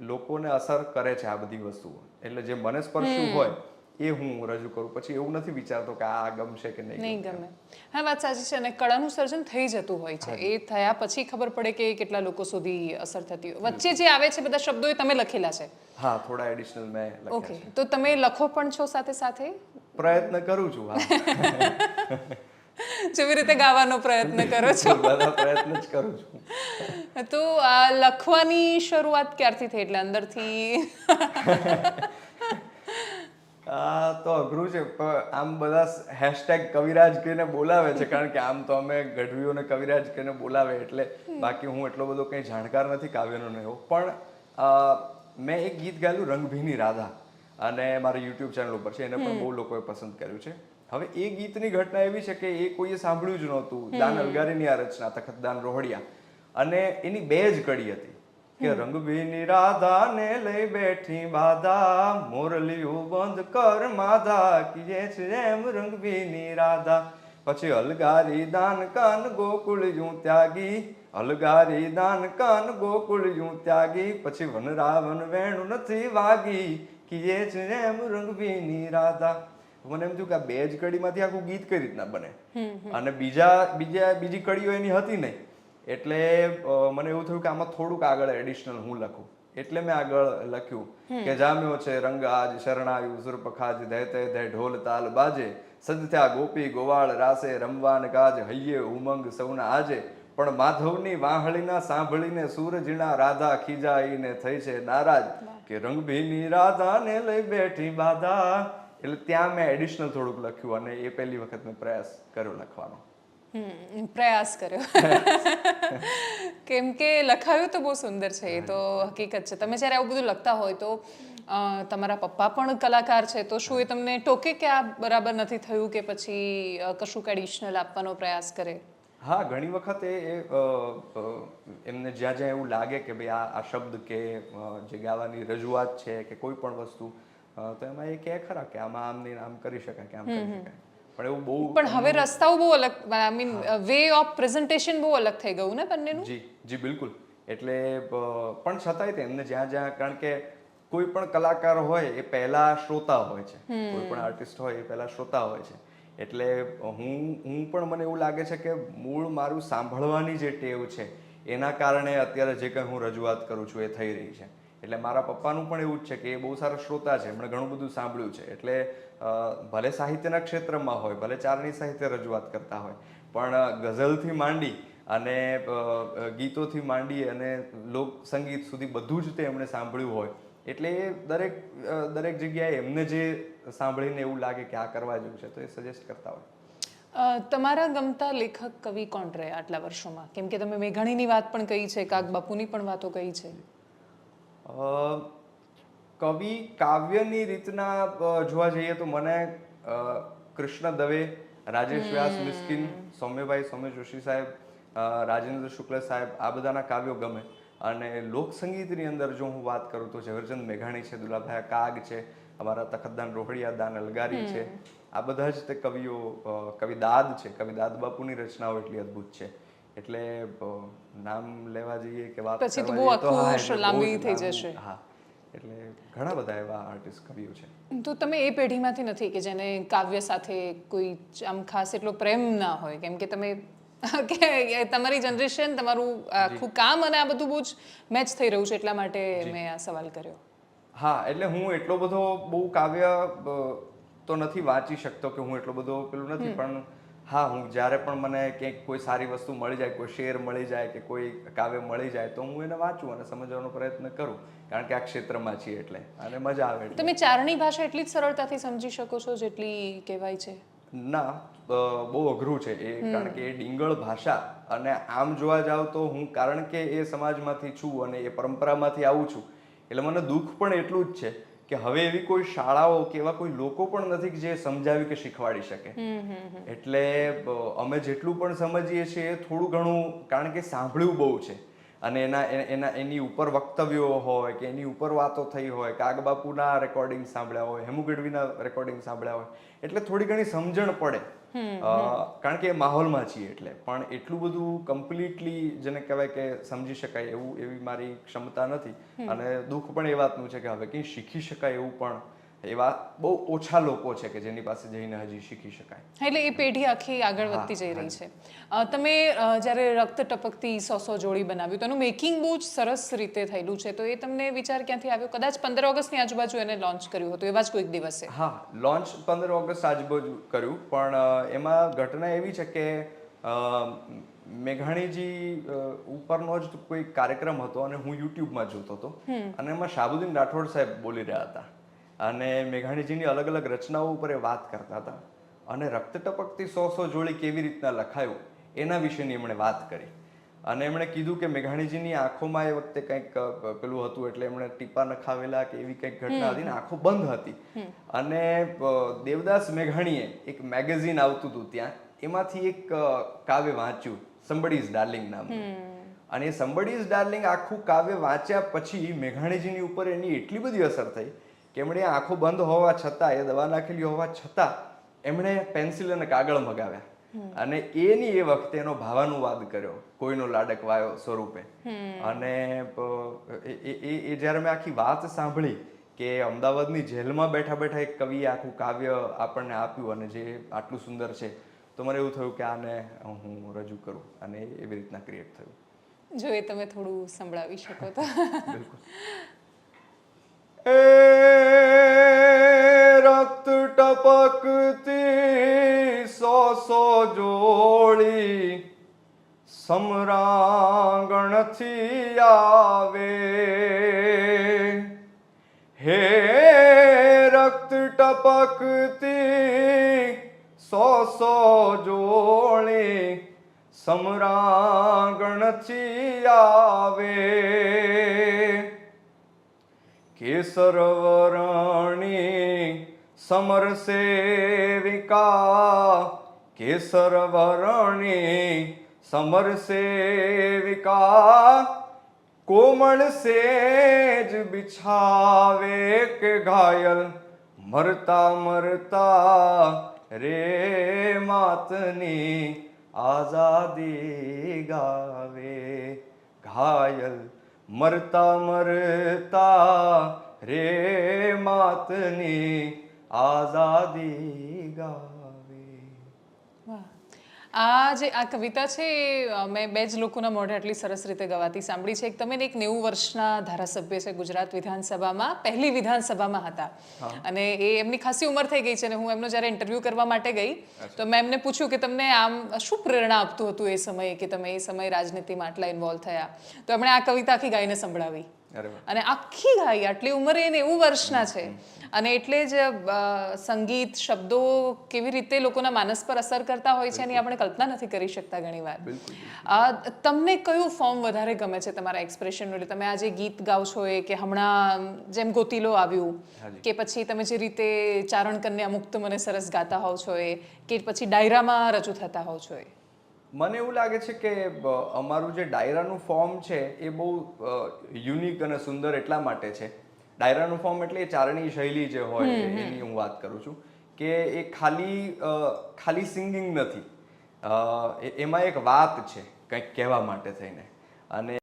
લોકોને અસર કરે છે આ બધી વસ્તુઓ. એટલે જે મને સ્પર્શ્યું હોય એ હું રજૂ કરું. પછી એવું નથી વિચારતો કે આ ગમશે કે નહીં ગમે. હા, વાત સાચી છે. અને કળાનું સર્જન થઈ જતું હોય છે. એ થયા પછી ખબર પડે કે કેટલા લોકો સુધી અસર થતી હોય. વચ્ચે જે આવે છે બધા શબ્દો એ તમે લખેલા છે? હા, થોડા એડિશનલ મેં લખ્યા ઓકે, છે. તો તમે લખો પણ છો સાથે સાથે? પ્રયત્ન કરું છું. હા, જેવી રીતે ગાવાનો પ્રયત્ન કરો છો. બધા પ્રયત્ન જ કરું છું. તો આ લખવાની શરૂઆત ક્યારથી થઈ? એટલે અંદરથી આ તો અઘરું છે, પણ આમ બધા હેશટેગ કવિરાજ કહીને બોલાવે છે, કારણ કે આમ તો અમે ગઢવીઓને કવિરાજ કહીને બોલાવે એટલે. બાકી હું એટલો બધો કંઈ જાણકાર નથી કાવ્યનો ને એવો. પણ મેં એક ગીત ગાયેલું રંગભીની રાધા, અને મારી યુટ્યુબ ચેનલ ઉપર છે, એને પણ બહુ લોકોએ પસંદ કર્યું છે. હવે એ ગીતની ઘટના એવી છે કે એ કોઈએ સાંભળ્યું જ નહોતું. દાન અલગારીની આ રચના, તખતદાન રોહડિયા, અને એની 2 જ કડી હતી કે રંગભીની રાધા ને લઈ બેઠી બાધા, મોરલિયું બંધ કર માધા, કીએ છે એમ રંગભીની રાધા. પછી અલગારી દાન કાન ગોકુળ યું ત્યાગી, અલગારી દાન કાન ગોકુળ યું ત્યાગી, પછી વન રાવણ વેણું નથી વાગી, કીએ છે એમ રંગભીની રાધા. મને એમ થયું કે આ 2 જ કડીમાંથી આખું ગીત કઈ રીતના બને, અને બીજી કડીઓ એની હતી નહીં. એટલે મને એવું થયું કે આમાં થોડુંક આગળ એડિશનલ હું લખું. એટલે મેં આગળ લખ્યું કે જામ્યો છે રંગ આજ શરણાયું સુરપખાજ, ધે તે ધે ઢોલ તાલ બાજે, સજથ્યા ગોપી ગોવાળ રાસે, રમવાન કાજ હૈયે ઉમંગ સૌના આજે, પણ માધવની વાહળીના સાંભળીને સૂરજીણા રાધા ખીજાઈને થઈ છે નારાજ, કે રંગભીની રાધા ને લઈ બેઠી બાધા. એટલે ત્યાં મેં એડિશનલ થોડુંક લખ્યું, અને એ પહેલી વખત મેં પ્રયાસ કર્યો લખવાનો. પ્રયાસ કર્યો. કેમ કે લખાયું તો બહુ સુંદર છે, એ તો હકીકત છે. તમે જ્યારે આવું બધું લખતા હોય તો તમારા પપ્પા પણ કલાકાર છે, તો શું એ તમને ટોકે કે આ બરાબર નથી થયું, કે પછી કશુંક એડિશનલ આપવાનો પ્રયાસ કરે? હા, ઘણી વખત એમને જ્યાં જ્યાં એવું લાગે કે ભાઈ આ શબ્દ કે જે ગાવાની રજૂઆત છે કે કોઈ પણ વસ્તુ, તો એમાં એ કહે ખરા કે આમાં આમ નહીં આમ કરી શકાય, કે આમ કરી શકાય. પણ એવું બહુ, પણ હવે રસ્તાઓ બહુ અલગ, I mean way of presentation બહુ અલગ થઈ ગયું ને બંનેનું. જી બિલકુલ. એટલે પણ છતાંય તેમને જ્યાં જ્યાં, કારણ કે કોઈ પણ કલાકાર હોય એ પહેલા શ્રોતા હોય છે, કોઈ પણ આર્ટિસ્ટ હોય એ પહેલા શ્રોતા હોય છે. એટલે હું પણ, મને એવું લાગે છે કે મૂળ મારું સાંભળવાની જે ટેવ છે એના કારણે અત્યારે જે કંઈ હું રજૂઆત કરું છું એ થઈ રહી છે. એટલે મારા પપ્પાનું પણ એવું જ છે કે એ બહુ સારા શ્રોતા છે, એમણે ઘણું બધું સાંભળ્યું છે. એટલે ભલે સાહિત્યના ક્ષેત્રમાં હોય, ભલે ચારણી સાહિત્ય રજૂઆત કરતા હોય, પણ ગઝલથી માંડી અને ગીતોથી માંડી અને લોક સંગીત સુધી બધું જ તે એમણે સાંભળ્યું હોય. એટલે દરેક જગ્યાએ એમને જે સાંભળીને એવું લાગે કે આ કરવા જેવું છે, તો એ સજેસ્ટ કરતા હોય. તમારા ગમતા લેખક કવિ કોણ રહ્યા આટલા વર્ષોમાં? કેમ કે તમે મેઘાણીની વાત પણ કહી છે, કાગ બાપુની પણ વાતો કહી છે. કવિ કાવ્યની રીતના જોવા જઈએ તો મને કૃષ્ણ દવે, રાજેશ વ્યાસ મિસ્કિન, સૌમ્ય જોશી સાહેબ, રાજેન્દ્ર શુક્લ સાહેબ, આ બધાના કાવ્યો ગમે. અને લોકસંગીતની અંદર જો હું વાત કરું તો ઝવેરચંદ મેઘાણી છે, દુલાભાઈ કાગ છે, અમારા તખતદાન રોહડિયા, દાન અલગારી છે, આ બધા જ તે કવિઓ. કવિદાદ છે, કવિદાદ બાપુની રચનાઓ એટલી અદ્ભુત છે. એટલે નામ લેવા જઈએ કે વાત પછી તો બહુ આખું લાંબી થઈ જશે. હા, એટલે ઘણા બધા એવા આર્ટિસ્ટ કવિઓ છે. તો તમે એ પેઢીમાંથી નથી કે જેને કાવ્ય સાથે કોઈ આમ ખાસ એટલો પ્રેમ ના હોય? કેમ કે તમે કે તમારી જનરેશન, તમારું આખું કામ અને આ બધું બહુ જ મેચ થઈ રહ્યું છે, એટલા માટે મેં આ સવાલ કર્યો. હા, એટલે હું એટલો બધો બહુ કાવ્ય તો નથી વાંચી શકતો, કે હું એટલો બધો પેલું નથી. પણ હા, હું જ્યારે પણ મને ક્યાંક કોઈ સારી વસ્તુ મળી જાય, કોઈ શેર મળી જાય કે કોઈ કાવ્ય મળી જાય, તો હું એને વાંચું અને સમજવાનો પ્રયત્ન કરું, કારણ કે આ ક્ષેત્રમાં છીએ એટલે, અને મજા આવે. તમે ચારણી ભાષા એટલી જ સરળતાથી સમજી શકો છો જેટલી કહેવાય છે? ના, બહુ અઘરું છે એ, કારણ કે એ ડિંગળ ભાષા. અને આમ જોવા જાવ તો હું, કારણ કે એ સમાજમાંથી છું અને એ પરંપરામાંથી આવું છું, એટલે મને દુઃખ પણ એટલું જ છે કે હવે એવી કોઈ શાળાઓ કે એવા કોઈ લોકો પણ નથી કે જે સમજાવી કે શીખવાડી શકે. એટલે અમે જેટલું પણ સમજીએ છીએ થોડું ઘણું, કારણ કે સાંભળ્યું બહુ છે, અને એની ઉપર વક્તવ્યો હોય કે એની ઉપર વાતો થઈ હોય, કાગબાપુના રેકોર્ડિંગ સાંભળ્યા હોય, હેમુ ગઢવીના રેકોર્ડિંગ સાંભળ્યા હોય, એટલે થોડી ઘણી સમજણ પડે, કારણ કે એ માહોલમાં છીએ એટલે. પણ એટલું બધું કમ્પ્લીટલી જેને કહેવાય કે સમજી શકાય એવી મારી ક્ષમતા નથી. અને દુઃખ પણ એ વાતનું છે કે હવે કંઈ શીખી શકાય એવું પણ એવા બહુ ઓછા લોકો છે કે જેની પાસે જઈને હજી શીખી શકાય. એટલે એ પેઢી આખી આગળ વધતી જઈ રહી છે. તમે જ્યારે રક્ત ટપકતી 100 જોડી બનાવ્યું તો એનું મેકિંગ બહુ જ સરસ રીતે થયેલું છે, તો એ તમને વિચાર ક્યાંથી આવ્યો? કદાચ 15 ઓગસ્ટની આજુબાજુ એને લોન્ચ કર્યું હતું એવા જ કોઈક દિવસે. હા, લોન્ચ 15 ઓગસ્ટ આજુબાજુ કર્યું, પણ એમાં ઘટના એવી છે કે મેઘાણીજી ઉપરનો જ કોઈ કાર્યક્રમ હતો અને હું યુટ્યુબમાં જોતો હતો અને એમાં શાહબુદ્દીન રાઠોડ સાહેબ બોલી રહ્યા હતા અને મેઘાણીજીની અલગ અલગ રચનાઓ ઉપર એ વાત કરતા હતા અને રક્ત ટપકતી 100 જોડી કેવી રીતના લખાયું એના વિશેની એમણે વાત કરી અને એમણે કીધું કે મેઘાણીજીની આંખોમાં એ વખતે કંઈક પેલું હતું એટલે એમણે ટીપા નખાવેલા કે એવી કંઈક ઘટના હતી ને આંખો બંધ હતી અને દેવદાસ મેઘાણીએ એક મેગેઝિન આવતું હતું ત્યાં, એમાંથી એક કાવ્ય વાંચ્યું, સમબડી ઇઝ ડાર્લિંગ નામનું. અને એ સમબડી ઇઝ ડાર્લિંગ આખું કાવ્ય વાંચ્યા પછી મેઘાણીજીની ઉપર એની એટલી બધી અસર થઈ કે એમણે આંખો બંધ હોવા છતાં, એ દવા નાખેલી હોવા છતાં એમણે પેન્સિલ અને કાગળ મગાવ્યા અને એની એ વખતે એનો ભાવાનુવાદ કર્યો કોઈનો લાડક વાયો સ્વરૂપે. અને એ જ્યારે મેં આખી વાત સાંભળી કે અમદાવાદની જેલમાં બેઠા બેઠા એક કવિએ આખું કાવ્ય આપણને આપ્યું અને જે આટલું સુંદર છે, તો મને એવું થયું કે આને હું રજૂ કરું અને એવી રીતના ક્રિએટ થયું. જો એ તમે થોડું સંભળાવી શકો તો. બિલકુલ. એ રક્ત ટપકતી 100 જોડી સમરાંગણથી આવે, હે રક્ત ટપકતી 100 જોડી સમરાંગણથી આવે, કેસર વરણી સમર સેવિકા, કેસર વરણી સમર સેવિકા, કોમળ સેજ બિછાવે કે ઘાયલ મરતા મરતા રે માતની આઝાદી ગાવે, ઘાયલ મરતા મરતા રે માતની આઝાદી ગાવે. આ જે આ કવિતા છે મેં બે જ લોકોના મોઢે આટલી સરસ રીતે ગવાતી સાંભળી છે. એક તમે એક 90 વર્ષના ધારાસભ્ય છે ગુજરાત વિધાનસભામાં, પહેલી વિધાનસભામાં હતા અને એ એમની ખાસી ઉંમર થઈ ગઈ છે અને હું એમનો જ્યારે ઇન્ટરવ્યૂ કરવા માટે ગઈ તો મેં એમને પૂછ્યું કે તમને આમ શું પ્રેરણા આપતું હતું એ સમયે કે તમે એ સમયે રાજનીતિમાં આટલા ઇન્વોલ્વ થયા? તો એમણે આ કવિતા આખી ગાઈને સંભળાવી અને આખી ગાઈ, આટલી ઉંમરે 90 વર્ષના છે અને એટલે જ સંગીત, શબ્દો કેવી રીતે લોકોના માનસ પર અસર કરતા હોય છે એની આપણે કલ્પના નથી કરી શકતા ઘણીવાર. તમને કયું ફોર્મ વધારે ગમે છે તમારા એક્સપ્રેશનનું? એટલે તમે આ જે ગીત ગાઓ છો એ કે હમણાં જેમ ગોતીલો આવ્યું કે પછી તમે જે રીતે ચારણ કન્યા મુક્ત મને સરસ ગાતા હોવ છો એ કે પછી ડાયરામાં રજૂ થતા હોવ છો એ? મને એવું લાગે છે કે અમારું જે ડાયરાનું ફોર્મ છે એ બહુ યુનિક અને સુંદર એટલા માટે છે. ડાયરાનું ફોર્મ એટલે ચારણી શૈલી જે હોય એની હું વાત કરું છું કે એ ખાલી સિંગિંગ નથી, એમાં એક વાત છે કંઈક કહેવા માટે થઈને અને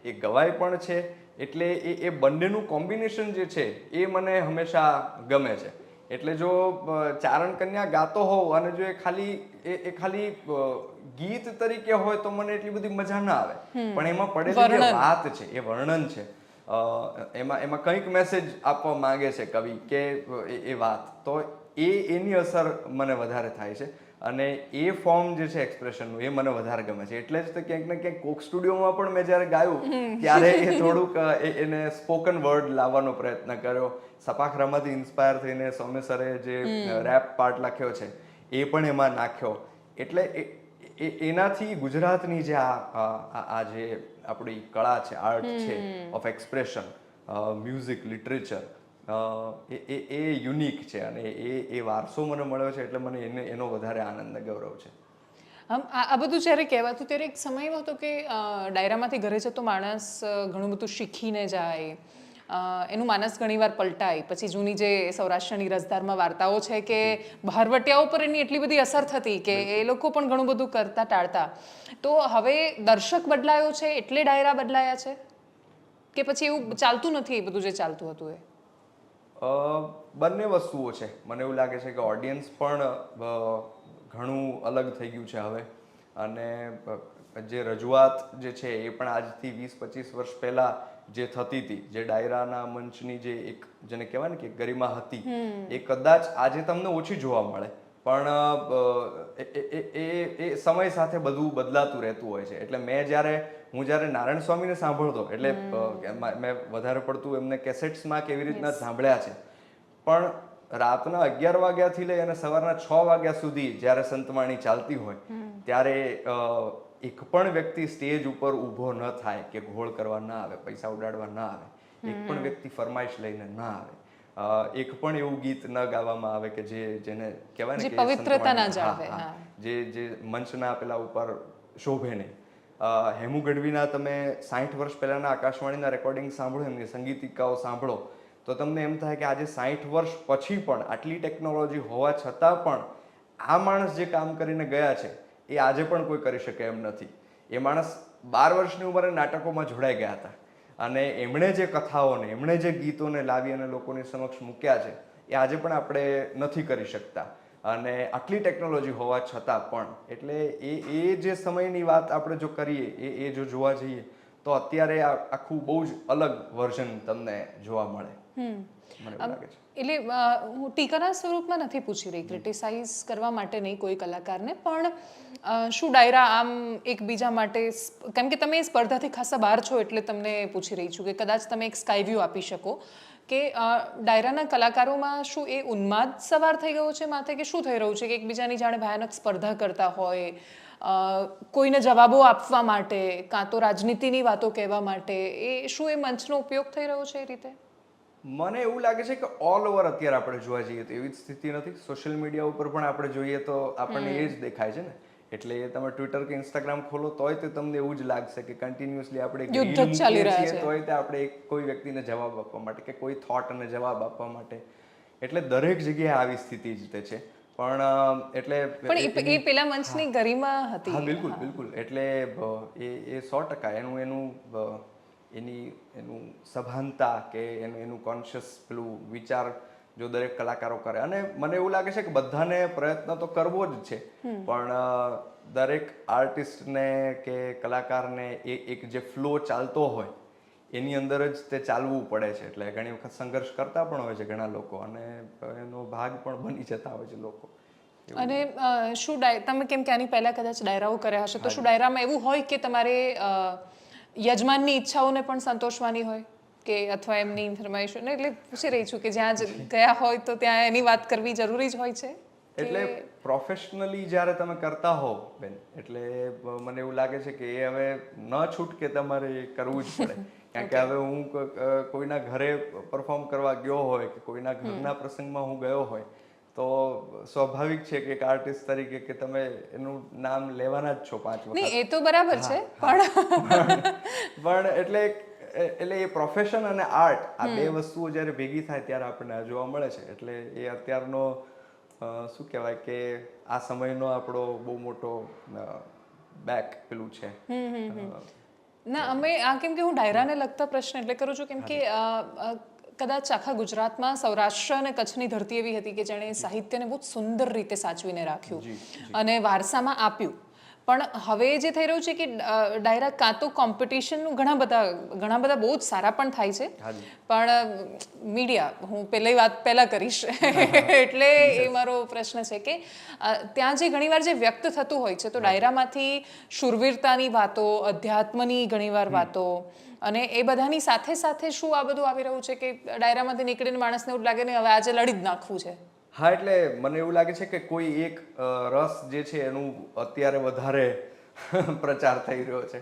એ ગવાય પણ છે. એટલે એ બંનેનું કોમ્બિનેશન જે છે એ મને હંમેશા ગમે છે. એટલે જો ચારણ કન્યા ગાતો હોવ અને જો એ ખાલી ગીત તરીકે હોય તો મને એટલી બધી મજા ના આવે, પણ એમાં પડેલી જે વાત છે એ વર્ણન છે, એમાં કંઈક મેસેજ આપવા માંગે છે કવિ કે એ વાત, તો એની અસર મને વધારે થાય છે અને એ ફોર્મ જે છે એક્સપ્રેશનનું એ મને વધારે ગમે છે. એટલે જ તો ક્યાંક ને ક્યાંક કોક સ્ટુડિયોમાં પણ મેં જ્યારે ગાયું ત્યારે એ થોડુંક એને સ્પોકન વર્ડ લાવવાનો પ્રયત્ન કર્યો. સપાખરામાંથી ઇન્સ્પાયર થઈને સૌમ્ય સરે જે રેપ પાર્ટ લખ્યો છે એ પણ એમાં નાખ્યો. એટલે એનાથી ગુજરાતની જે આ જે આપણી કળા છે, આર્ટ છે of expression, music, literature, A unique છે અને એ વારસો મને મળ્યો છે એટલે મને એનો વધારે આનંદ ને ગૌરવ છે. આ બધું જ્યારે કહેવાતું ત્યારે એક સમય એવો હતો કે ડાયરામાંથી ઘરે જતો માણસ ઘણું બધું શીખીને જાય, એનું માનસ ઘણીવાર પલટાય. પછી જૂની જે સૌરાષ્ટ્રની રસધારમાં વાર્તાઓ છે કે બહારવટિયાઓ પર એની એટલી બધી અસર થતી કે એ લોકો પણ ઘણું બધું કરતા ટાળતા. તો હવે દર્શક બદલાયો છે એટલે ડાયરા બદલાયા છે કે પછી એવું ચાલતું નથી એ બધું જે ચાલતું હતું એ? બંને વસ્તુઓ છે. મને એવું લાગે છે કે ઓડિયન્સ પણ ઘણું અલગ થઈ ગયું છે હવે, અને જે રજૂઆત જે છે એ પણ આજથી 20-25 વર્ષ પહેલા જે થતી હતી, જે ડાયરાના મંચની જે એક જેને કહેવાય ને કે ગરિમા હતી, એ કદાચ આજે તમને ઓછી જોવા મળે, પણ એ સમય સાથે બધું બદલાતું રહેતું હોય છે. એટલે હું જ્યારે નારાયણ સ્વામીને સાંભળતો, એટલે મેં વધારે પડતું એમને કેસેટ્સમાં કેવી રીતના સાંભળ્યા છે, પણ રાતના 11 વાગ્યાથી લઈ અને સવારના 6 વાગ્યા સુધી જ્યારે સંતવાણી ચાલતી હોય, ત્યારે એક પણ વ્યક્તિ સ્ટેજ ઉપર ઊભો ન થાય કે ઘોળ કરવા ના આવે, પૈસા ઉડાડવા ના આવે, એક પણ વ્યક્તિ ફરમાઈશ લઈને ના આવે, એક પણ એવું ગીત ન ગાવામાં આવે કે જેને કહેવાય ને કે પવિત્રતા ના જાળવે, જે મંચના પેલા ઉપર શોભે નહીં. હેમુ ગઢવીના તમે 60 વર્ષ પહેલાના આકાશવાણીના રેકોર્ડિંગ સાંભળો, એમની સંગીતિકાઓ સાંભળો, તો તમને એમ થાય કે આજે 60 વર્ષ પછી પણ આટલી ટેકનોલોજી હોવા છતાં પણ આ માણસ જે કામ કરીને ગયા છે એ આજે પણ કોઈ કરી શકે એમ નથી. એ માણસ 12 વર્ષની ઉંમરે નાટકોમાં જોડાઈ ગયા હતા, અને એમણે જે કથાઓને, એમણે જે ગીતોને લાવી અને લોકોની સમક્ષ મૂક્યા છે એ આજે પણ આપણે નથી કરી શકતા, અને આટલી ટેકનોલોજી હોવા છતાં પણ. એટલે એ જે સમયની વાત આપણે જો કરીએ, એ જો જોવા જઈએ તો અત્યારે આખું બહુ જ અલગ વર્ઝન તમને જોવા મળે, મને એવું લાગે છે. એટલે હું ટીકાના સ્વરૂપમાં નથી પૂછી રહી, ક્રિટિસાઇઝ કરવા માટે નહીં કોઈ કલાકારને, પણ શું ડાયરા આમ એકબીજા માટે, કેમ કે તમે એ સ્પર્ધાથી ખાસા બહાર છો એટલે તમને પૂછી રહી છું કે કદાચ તમે એક સ્કાય વ્યૂ આપી શકો કે ડાયરાના કલાકારોમાં શું એ ઉન્માદ સવાર થઈ ગયો છે માથે, કે શું થઈ રહ્યું છે કે એકબીજાની જાણે ભયાનક સ્પર્ધા કરતા હોય, કોઈને જવાબો આપવા માટે, કાં તો રાજનીતિની વાતો કહેવા માટે, શું એ મંચનો ઉપયોગ થઈ રહ્યો છે એ રીતે? મને એવું લાગે છે કે ઓલ ઓવર અત્યારે આપણે જોવા જઈએ તો એવી જ સ્થિતિ નથી. સોશિયલ મીડિયા ઉપર પણ આપણે જોઈએ તો આપણને એ જ દેખાય છે ને. એટલે તમે ટ્વિટર કે ઇન્સ્ટાગ્રામ ખોલો તોય તે તમને એવું જ લાગશે કે કન્ટિન્યુઅસલી આપણે રીલ મૂકીએ છીએ તોય તે આપણે કોઈ વ્યક્તિને જવાબ આપવા માટે કે કોઈ થોટને જવાબ આપવા માટે, એટલે દરેક જગ્યાએ આવી સ્થિતિ જ તે છે. પણ એટલે એ પેલા મંચની ગરિમા હતી. હા, બિલકુલ બિલકુલ. એટલે એ 100% એનું સભાનતા કે એનું કોન્શિયસ પેલું વિચાર જો દરેક કલાકારો કરે, અને મને એવું લાગે છે કે બધાને પ્રયત્ન તો કરવો જ છે, પણ દરેક આર્ટિસ્ટને કે કલાકારને એક જે ફ્લો ચાલતો હોય એની અંદર જ તે ચાલવું પડે છે. એટલે ઘણી વખત સંઘર્ષ કરતા પણ હોય છે ઘણા લોકો, અને એનો ભાગ પણ બની જતા હોય છે લોકો. અને શું તમે કેમ કે આની પહેલા કદાચ ડાયરાઓ કર્યા હશે, તો શું ડાયરામાં એવું હોય કે તમારે યજમાનની ઈચ્છાઓને પણ સંતોષવાની હોય, કે અથવા એમની ફરમાઈશો ને? એટલે પૂછી રહી છું કે જ્યાં ગયા હોય તો ત્યાં એની વાત કરવી જરૂરી જ હોય છે. એટલે પ્રોફેશનલી જ્યારે તમે કરતા હો બેન, એટલે મને એવું લાગે છે કે એ હવે ન છૂટકે તમારે કરવું જ પડે. કારણ કે હવે હું કોઈના ઘરે પરફોર્મ કરવા ગયો હોય કે કોઈના ઘરના પ્રસંગમાં હું ગયો હોય તો સ્વાભાવિક છે કે એક આર્ટિસ્ટ તરીકે કે તમે એનું નામ લેવાના જ છો 5 વખત. નહીં, એ તો બરાબર છે, પણ એટલે એ પ્રોફેશન અને આર્ટ, આ બે વસ્તુઓ જ્યારે ભેગી થાય ત્યારે આપણને જોવા મળે છે. એટલે એ અત્યારનો શું કહેવાય કે આ સમયનો આપણો બહુ મોટો બેક પેલું છે. ના, અમે કેમ કે હું ડાયરાને લગતા પ્રશ્ન એટલે કરું છું કેમ કે કદાચ આખા ગુજરાતમાં સૌરાષ્ટ્ર અને કચ્છની ધરતી એવી હતી કે જેણે સાહિત્યને બહુ સુંદર રીતે સાચવીને રાખ્યું અને વારસામાં આપ્યું. પણ હવે જે થઈ રહ્યું છે કે ડાયરા કાં તો કોમ્પિટિશનનું ઘણા બધા બહુ જ સારા પણ થાય છે, પણ મીડિયા, હું પહેલા કરીશ એટલે એ મારો પ્રશ્ન છે કે ત્યાં જે ઘણીવાર જે વ્યક્ત થતું હોય છે, તો ડાયરામાંથી શૂરવીરતાની વાતો, અધ્યાત્મની ઘણીવાર વાતો, અને એ બધાની સાથે સાથે શું આ બધું આવી રહ્યું છે કે ડાયરામાંથી નીકળીને માણસને એવું લાગે ને હવે આજે લડી જ નાખવું છે. હા, એટલે મને એવું લાગે છે કે કોઈ એક રસ જે છે એનું અત્યારે વધારે પ્રચાર થઈ રહ્યો છે.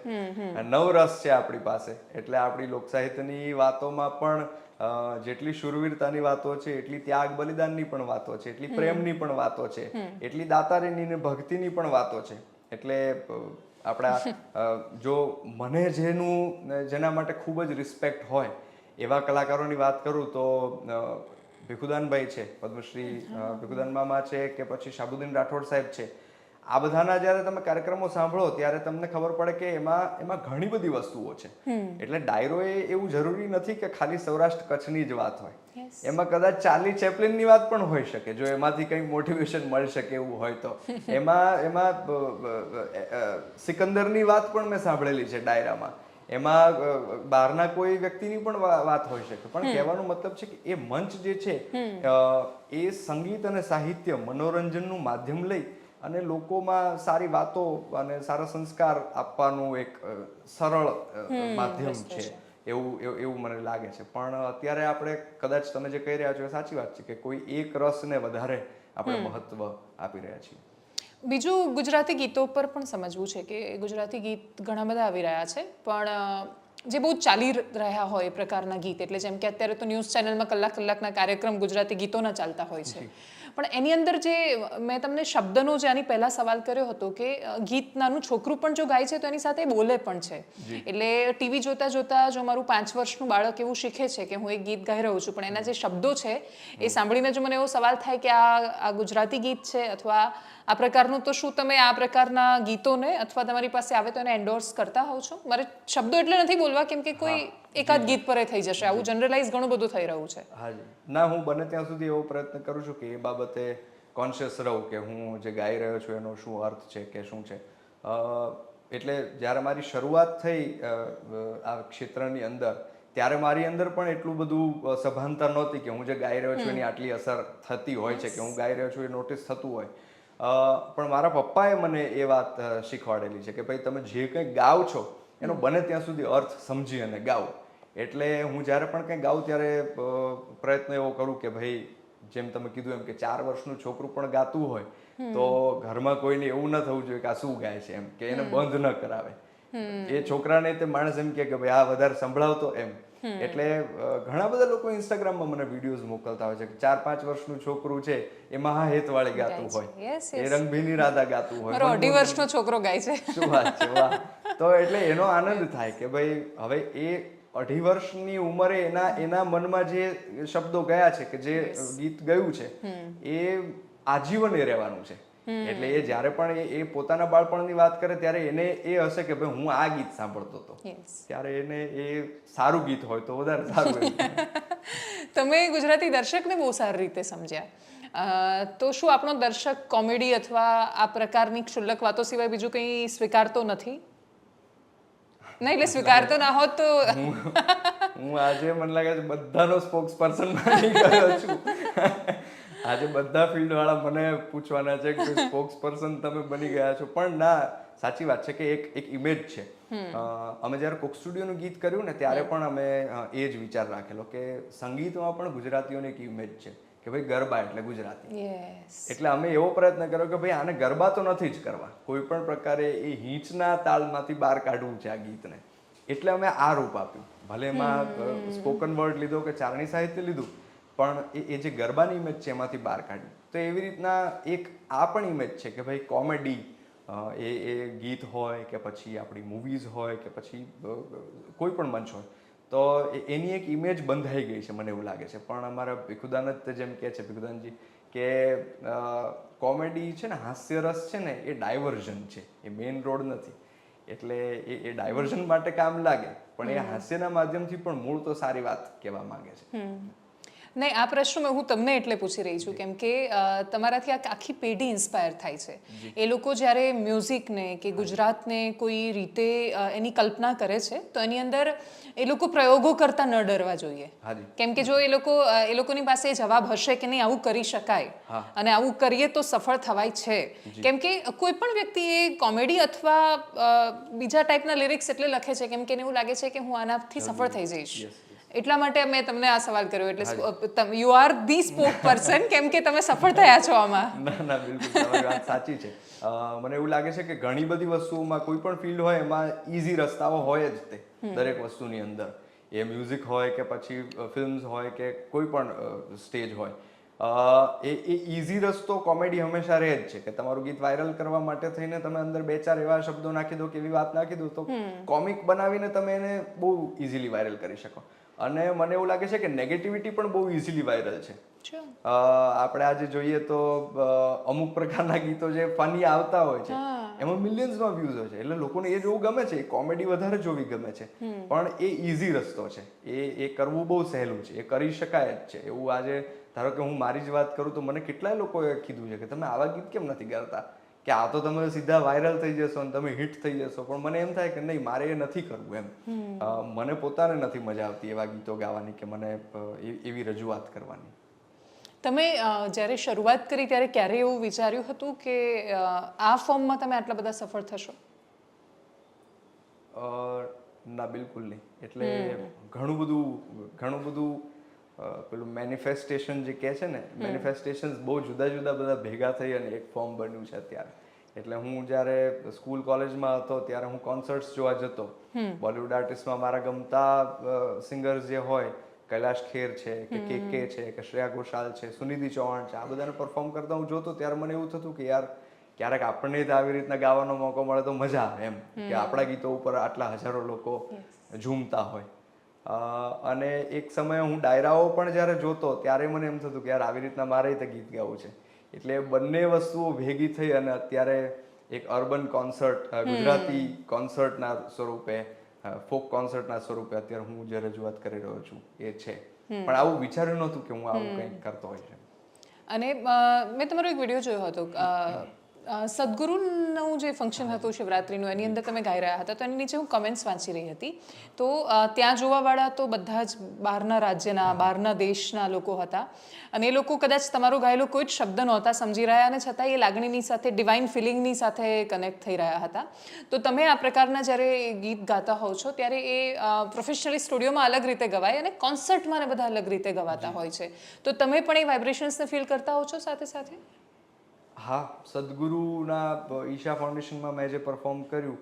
નવ રસ છે આપણી પાસે. એટલે આપણી લોકસાહિત્યની વાતોમાં પણ જેટલી શૂરવીરતાની વાતો છે, એટલી ત્યાગ બલિદાનની પણ વાતો છે, એટલી પ્રેમની પણ વાતો છે, એટલી દાતારીની ને ભક્તિની પણ વાતો છે. એટલે આપણા જો મને જેના માટે ખૂબ જ રિસ્પેક્ટ હોય એવા કલાકારોની વાત કરું તો ભીખુદાનભાઈ છે, પદ્મશ્રી ભીખુદાન મામા છે, કે પછી શાહબુદ્દીન રાઠોડ સાહેબ છે. આ બધાના જ્યારે તમે કાર્યક્રમો સાંભળો ત્યારે તમને ખબર પડે કે એમાં ઘણી બધી વસ્તુઓ છે. એટલે ડાયરો એ એવું જરૂરી નથી કે ખાલી સૌરાષ્ટ્ર કચ્છની જ વાત હોય. એમાં કદાચ ચાર્લી ચેપ્લિનની વાત પણ હોઈ શકે, જો એમાંથી કંઈ મોટિવેશન મળી શકે એવું હોય તો. એમાં સિકંદરની વાત પણ મેં સાંભળેલી છે ડાયરામાં. એમાં બહારના કોઈ વ્યક્તિની પણ વાત હોઈ શકે, પણ કહેવાનો મતલબ છે કે એ મંચ જે છે એ સંગીત અને સાહિત્ય મનોરંજનનું માધ્યમ લઈ અને લોકોમાં સારી વાતો અને સારા સંસ્કાર આપવાનું એક સરળ માધ્યમ છે એવું મને લાગે છે. પણ અત્યારે આપણે કદાચ તમે જે કહી રહ્યા છો એ સાચી વાત છે કે કોઈ એક રસને વધારે આપણે મહત્વ આપી રહ્યા છીએ. બીજું ગુજરાતી ગીતો પર પણ સમજવું છે કે ગુજરાતી ગીત ઘણા બધા આવી રહ્યા છે, પણ જે બહુ ચાલી રહ્યા હોય એ પ્રકારના ગીત, એટલે જેમ કે અત્યારે તો ન્યૂઝ ચેનલમાં કલાકના કાર્યક્રમ ગુજરાતી ગીતોના ચાલતા હોય છે, પણ એની અંદર જે મેં તમને શબ્દનો જે આની પહેલા સવાલ કર્યો હતો કે ગીત નાનું છોકરું પણ જો ગાય છે તો એની સાથે બોલે પણ છે. એટલે ટીવી જોતા જોતા જો મારું 5 વર્ષનું બાળક એવું શીખે છે કે હું એક ગીત ગાઈ રહ્યું છું, પણ એના જે શબ્દો છે એ સાંભળીને જો મને એવો સવાલ થાય કે આ ગુજરાતી ગીત છે અથવા આ પ્રકારનું, તો શું તમે આ પ્રકારના ગીતોને અથવા તમારી પાસે આવે તો એને એન્ડોર્સ કરતા હોવ છો? મારે શબ્દો એટલે નથી બોલવા કેમ કે કોઈ એકાદ ગીત પર થઈ જશે, આવું જનરલાઇઝ ઘણું બધું થઈ રહ્યું છે. હાજી, ના, હું બને ત્યાં સુધી એવો પ્રયત્ન કરું છું કે એ બાબતે કોન્શિયસ રહું કે હું જે ગાઈ રહ્યો છું એનો શું અર્થ છે કે શું છે. એટલે જ્યારે મારી શરૂઆત થઈ આ ક્ષેત્રની અંદર, ત્યારે મારી અંદર પણ એટલું બધું સભાનતા નહોતી કે હું જે ગાઈ રહ્યો છું એની આટલી અસર થતી હોય છે કે હું ગાઈ રહ્યો છું એ નોટિસ થતું હોય. પણ મારા પપ્પાએ મને એ વાત શીખવાડેલી છે કે ભાઈ તમે જે કંઈ ગાઓ છો એનો બને ત્યાં સુધી અર્થ સમજી અને ગાઓ. એટલે હું જ્યારે પણ કંઈ ગાઉં ત્યારે પ્રયત્ન એવો કરું કે ભાઈ જેમ તમે કીધું એમ કે 4 વર્ષનું છોકરું પણ ગાતું હોય તો ઘરમાં કોઈને એવું ન થવું જોઈએ કે આ શું ગાય છે એમ, કે એને બંધ ન કરાવે. એ છોકરાને તે માણસ એમ કે ભાઈ આ વધારે સંભળાવતો એમ. એટલે ઘણા બધા લોકો ઇન્સ્ટાગ્રામમાં મને વિડીયોઝ મોકલતા હોય છે કે 4-5 વર્ષનું છોકરું છે એ મહાહેતવાળી ગાતું હોય, એ રંગભીની રાધા ગાતું હોય, મારો 2.5 વર્ષનો છોકરો ગાય છે. શું વાત છે, વાહ. તો એટલે એનો આનંદ થાય કે ભાઈ હવે એ 2.5 વર્ષની ઉંમરે એના મનમાં જે શબ્દો ગયા છે કે જે ગીત ગયું છે એ આજીવન એ રહેવાનું છે. એટલે એ જ્યારે પણ એ પોતાના બાળપણની વાત કરે ત્યારે એને એ હશે કે ભાઈ હું આ ગીત સાંભળતો હતો, ત્યારે એને એ સારું ગીત હોય તો વધારે સારું. તમે ગુજરાતી દર્શકને બહુ સારી રીતે સમજ્યા, તો શું આપણો દર્શક કોમેડી અથવા આ પ્રકારની ક્ષુલ્લક વાતો સિવાય બીજું કંઈ સ્વીકારતો નથી? નહીં, એટલે સ્વીકારતો ના હોત તો હું આજે મને લાગે છે બધાનો સ્પોક્સ પર્સન બની ગયો છું. આજે બધા ફિલ્ડ વાળા મને પૂછવાના છે કે સ્પોક્સ પર્સન તમે બની ગયા છો. પણ ના, સાચી વાત છે કે એક ઇમેજ છે. અમે જ્યારે કોક સ્ટુડિયોનું ગીત કર્યું ને ત્યારે પણ અમે એ જ વિચાર રાખેલો કે સંગીતમાં પણ ગુજરાતીઓની એક ઇમેજ છે કે ભાઈ ગરબા એટલે ગુજરાતી. એટલે અમે એવો પ્રયત્ન કર્યો કે ભાઈ આને ગરબા તો નથી જ કરવા, કોઈ પણ પ્રકારે એ હીંચના તાલમાંથી બહાર કાઢવું છે આ ગીતને. એટલે અમે આ રૂપ આપ્યું. ભલે એમાં સ્પોકન વર્ડ લીધો કે ચારણી સાહિત્ય લીધું, પણ એ જે ગરબાની ઇમેજ છે એમાંથી બહાર કાઢ્યું. તો એવી રીતના એક આ પણ ઇમેજ છે કે ભાઈ કોમેડી, એ ગીત હોય કે પછી આપણી મૂવીઝ હોય કે પછી કોઈ પણ મંચ હોય, તો એની એક ઇમેજ બંધાઈ ગઈ છે મને એવું લાગે છે. પણ અમારા ભીખુદાન જેમ કહે છે, ભીખુદાનજી, કે કોમેડી છે ને, હાસ્યરસ છે ને, એ ડાયવર્ઝન છે, એ મેઇન રોડ નથી. એટલે એ ડાયવર્ઝન માટે કામ લાગે, પણ એ હાસ્યના માધ્યમથી પણ મૂળ તો સારી વાત કહેવા માંગે છે. નહીં, આ પ્રશ્ન હું તમને એટલે પૂછી રહી છું કેમ કે તમારાથી આખી પેઢી ઇન્સ્પાયર થાય છે. એ લોકો જ્યારે મ્યુઝિકને કે ગુજરાતને કોઈ રીતે એની કલ્પના કરે છે તો એની અંદર એ લોકો પ્રયોગો કરતા ન ડરવા જોઈએ. કેમ કે જો એ લોકોની પાસે જવાબ હશે કે નહીં આવું કરી શકાય અને આવું કરીએ તો સફળ થવાય છે. કેમ કે કોઈ પણ વ્યક્તિ એ કોમેડી અથવા બીજા ટાઈપના લિરિક્સ એટલે લખે છે કેમ કે એને એવું લાગે છે કે હું આનાથી સફળ થઈ જઈશ. એટલા માટે મેં તમને આ સવાલ કર્યો. એટલે you are the spoke person કેમ કે તમે સફળ થયા છો આમાં. ના, બિલકુલ તમારી વાત સાચી છે. મને એવું લાગે છે કે ઘણી બધી વસ્તુઓમાં કોઈ પણ ફિલ્ડ હોય એમાં ઈઝી રસ્તાઓ હોય જ તે દરેક વસ્તુની અંદર. એ મ્યુઝિક હોય કે પછી ફિલ્મ્સ હોય કે કોઈ પણ સ્ટેજ હોય, એ ઈઝી રસ્તો કોમેડી હંમેશા રહે જ છે કે તમારું ગીત વાયરલ કરવા માટે થઈને તમે અંદર 2-4 એવા શબ્દો નાખી દો કે એવી વાત નાખી દો તો કોમિક બનાવીને તમે એને બહુ ઇઝીલી વાયરલ કરી શકો. અને મને એવું લાગે છે કે નેગેટિવિટી પણ બહુ ઇઝીલી વાયરલ છે. આપણે આજે જોઈએ તો અમુક પ્રકારના ગીતો જે ફની આવતા હોય છે એમાં મિલિયન્સમાં વ્યૂઝ હોય છે, એટલે લોકોને એ જોવું ગમે છે, કોમેડી વધારે જોવી ગમે છે, પણ એ ઇઝી રસ્તો છે, એ કરવું બહુ સહેલું છે, એ કરી શકાય જ છે. એવું આજે ધારો કે હું મારી જ વાત કરું તો મને કેટલાય લોકોએ કીધું છે કે તમે આવા ગીત કેમ નથી ગાતા, કે આ તો તમે સીધા વાયરલ થઈ જશો અને તમે હિટ થઈ જશો. પણ મને એમ થાય કે નહીં, મારે એ નથી કરવું એમ. મને પોતાને નથી મજા આવતી એવા ગીતો ગાવાની કે મને એવી રજૂઆત કરવાની. તમે જ્યારે શરૂઆત કરી ત્યારે ક્યારે એવું વિચાર્યું હતું કે આ ફોર્મમાં તમે આટલા બધા સફળ થશો? ના, બિલકુલ નહીં. એટલે ઘણું બધું પેલું મેનિફેસ્ટેશન જે કહે છે ને, મેનિફેસ્ટેશન્સ બહુ જુદા જુદા બધા ભેગા થઈ અને એક ફોર્મ બન્યું છે અત્યારે. એટલે હું જ્યારે સ્કૂલ કોલેજમાં હતો ત્યારે હું કોન્સર્ટ્સ જોવા જતો. બોલિવૂડ આર્ટિસ્ટમાં મારા ગમતા સિંગર્સ જે હોય, કૈલાશ ખેર છે કે કે છે કે શ્રેયા ઘોષાલ છે, સુનિધિ ચૌહાણ છે, આ બધાને પરફોર્મ કરતા હું જોતો ત્યારે મને એવું થતું કે યાર ક્યારેક આપણને જ આવી રીતના ગાવાનો મોકો મળે તો મજા આવે એમ, કે આપણા ગીતો ઉપર આટલા હજારો લોકો ઝૂમતા હોય. અને એક સમયે હું ડાયરાઓ પણ જ્યારે જોતો ત્યારે મને એમ થતું કે યાર આવી રીતના મારે તે ગીત ગાવું છે. એટલે બંને વસ્તુઓ ભેગી થઈ અને અત્યારે એક અર્બન કોન્સર્ટ, ગુજરાતી કોન્સર્ટના સ્વરૂપે, ફોક કોન્સર્ટના સ્વરૂપે અત્યારે હું જે રજૂઆત કરી રહ્યો છું એ છે. પણ આવું વિચાર્યું નહોતું કે હું આવું કંઈક કરતો હોય છે. અને મેં તમારો એક વિડીયો જોયો હતો, સદગુરુનું જે ફંક્શન હતું શિવરાત્રીનું, એની અંદર તમે ગાઈ રહ્યા હતા, તો એની નીચે હું કમેન્ટ્સ વાંચી રહી હતી. તો ત્યાં જોવાવાળા તો બધા જ બહારના રાજ્યના, બહારના દેશના લોકો હતા, અને એ લોકો કદાચ તમારો ગાયેલો કોઈ જ શબ્દ નહોતા સમજી રહ્યા, અને છતાં એ લાગણીની સાથે, ડિવાઇન ફિલિંગની સાથે કનેક્ટ થઈ રહ્યા હતા. તો તમે આ પ્રકારના જ્યારે ગીત ગાતા હોવ છો ત્યારે એ પ્રોફેશનલી સ્ટુડિયોમાં અલગ રીતે ગવાય અને કોન્સર્ટમાં ને બધા અલગ રીતે ગવાતા હોય છે. તો તમે પણ એ વાઇબ્રેશન્સને ફીલ કરતા હો છો સાથે સાથે? હા, સદગુરુના ઈશા ફાઉન્ડેશનમાં મેં જે પરફોર્મ કર્યું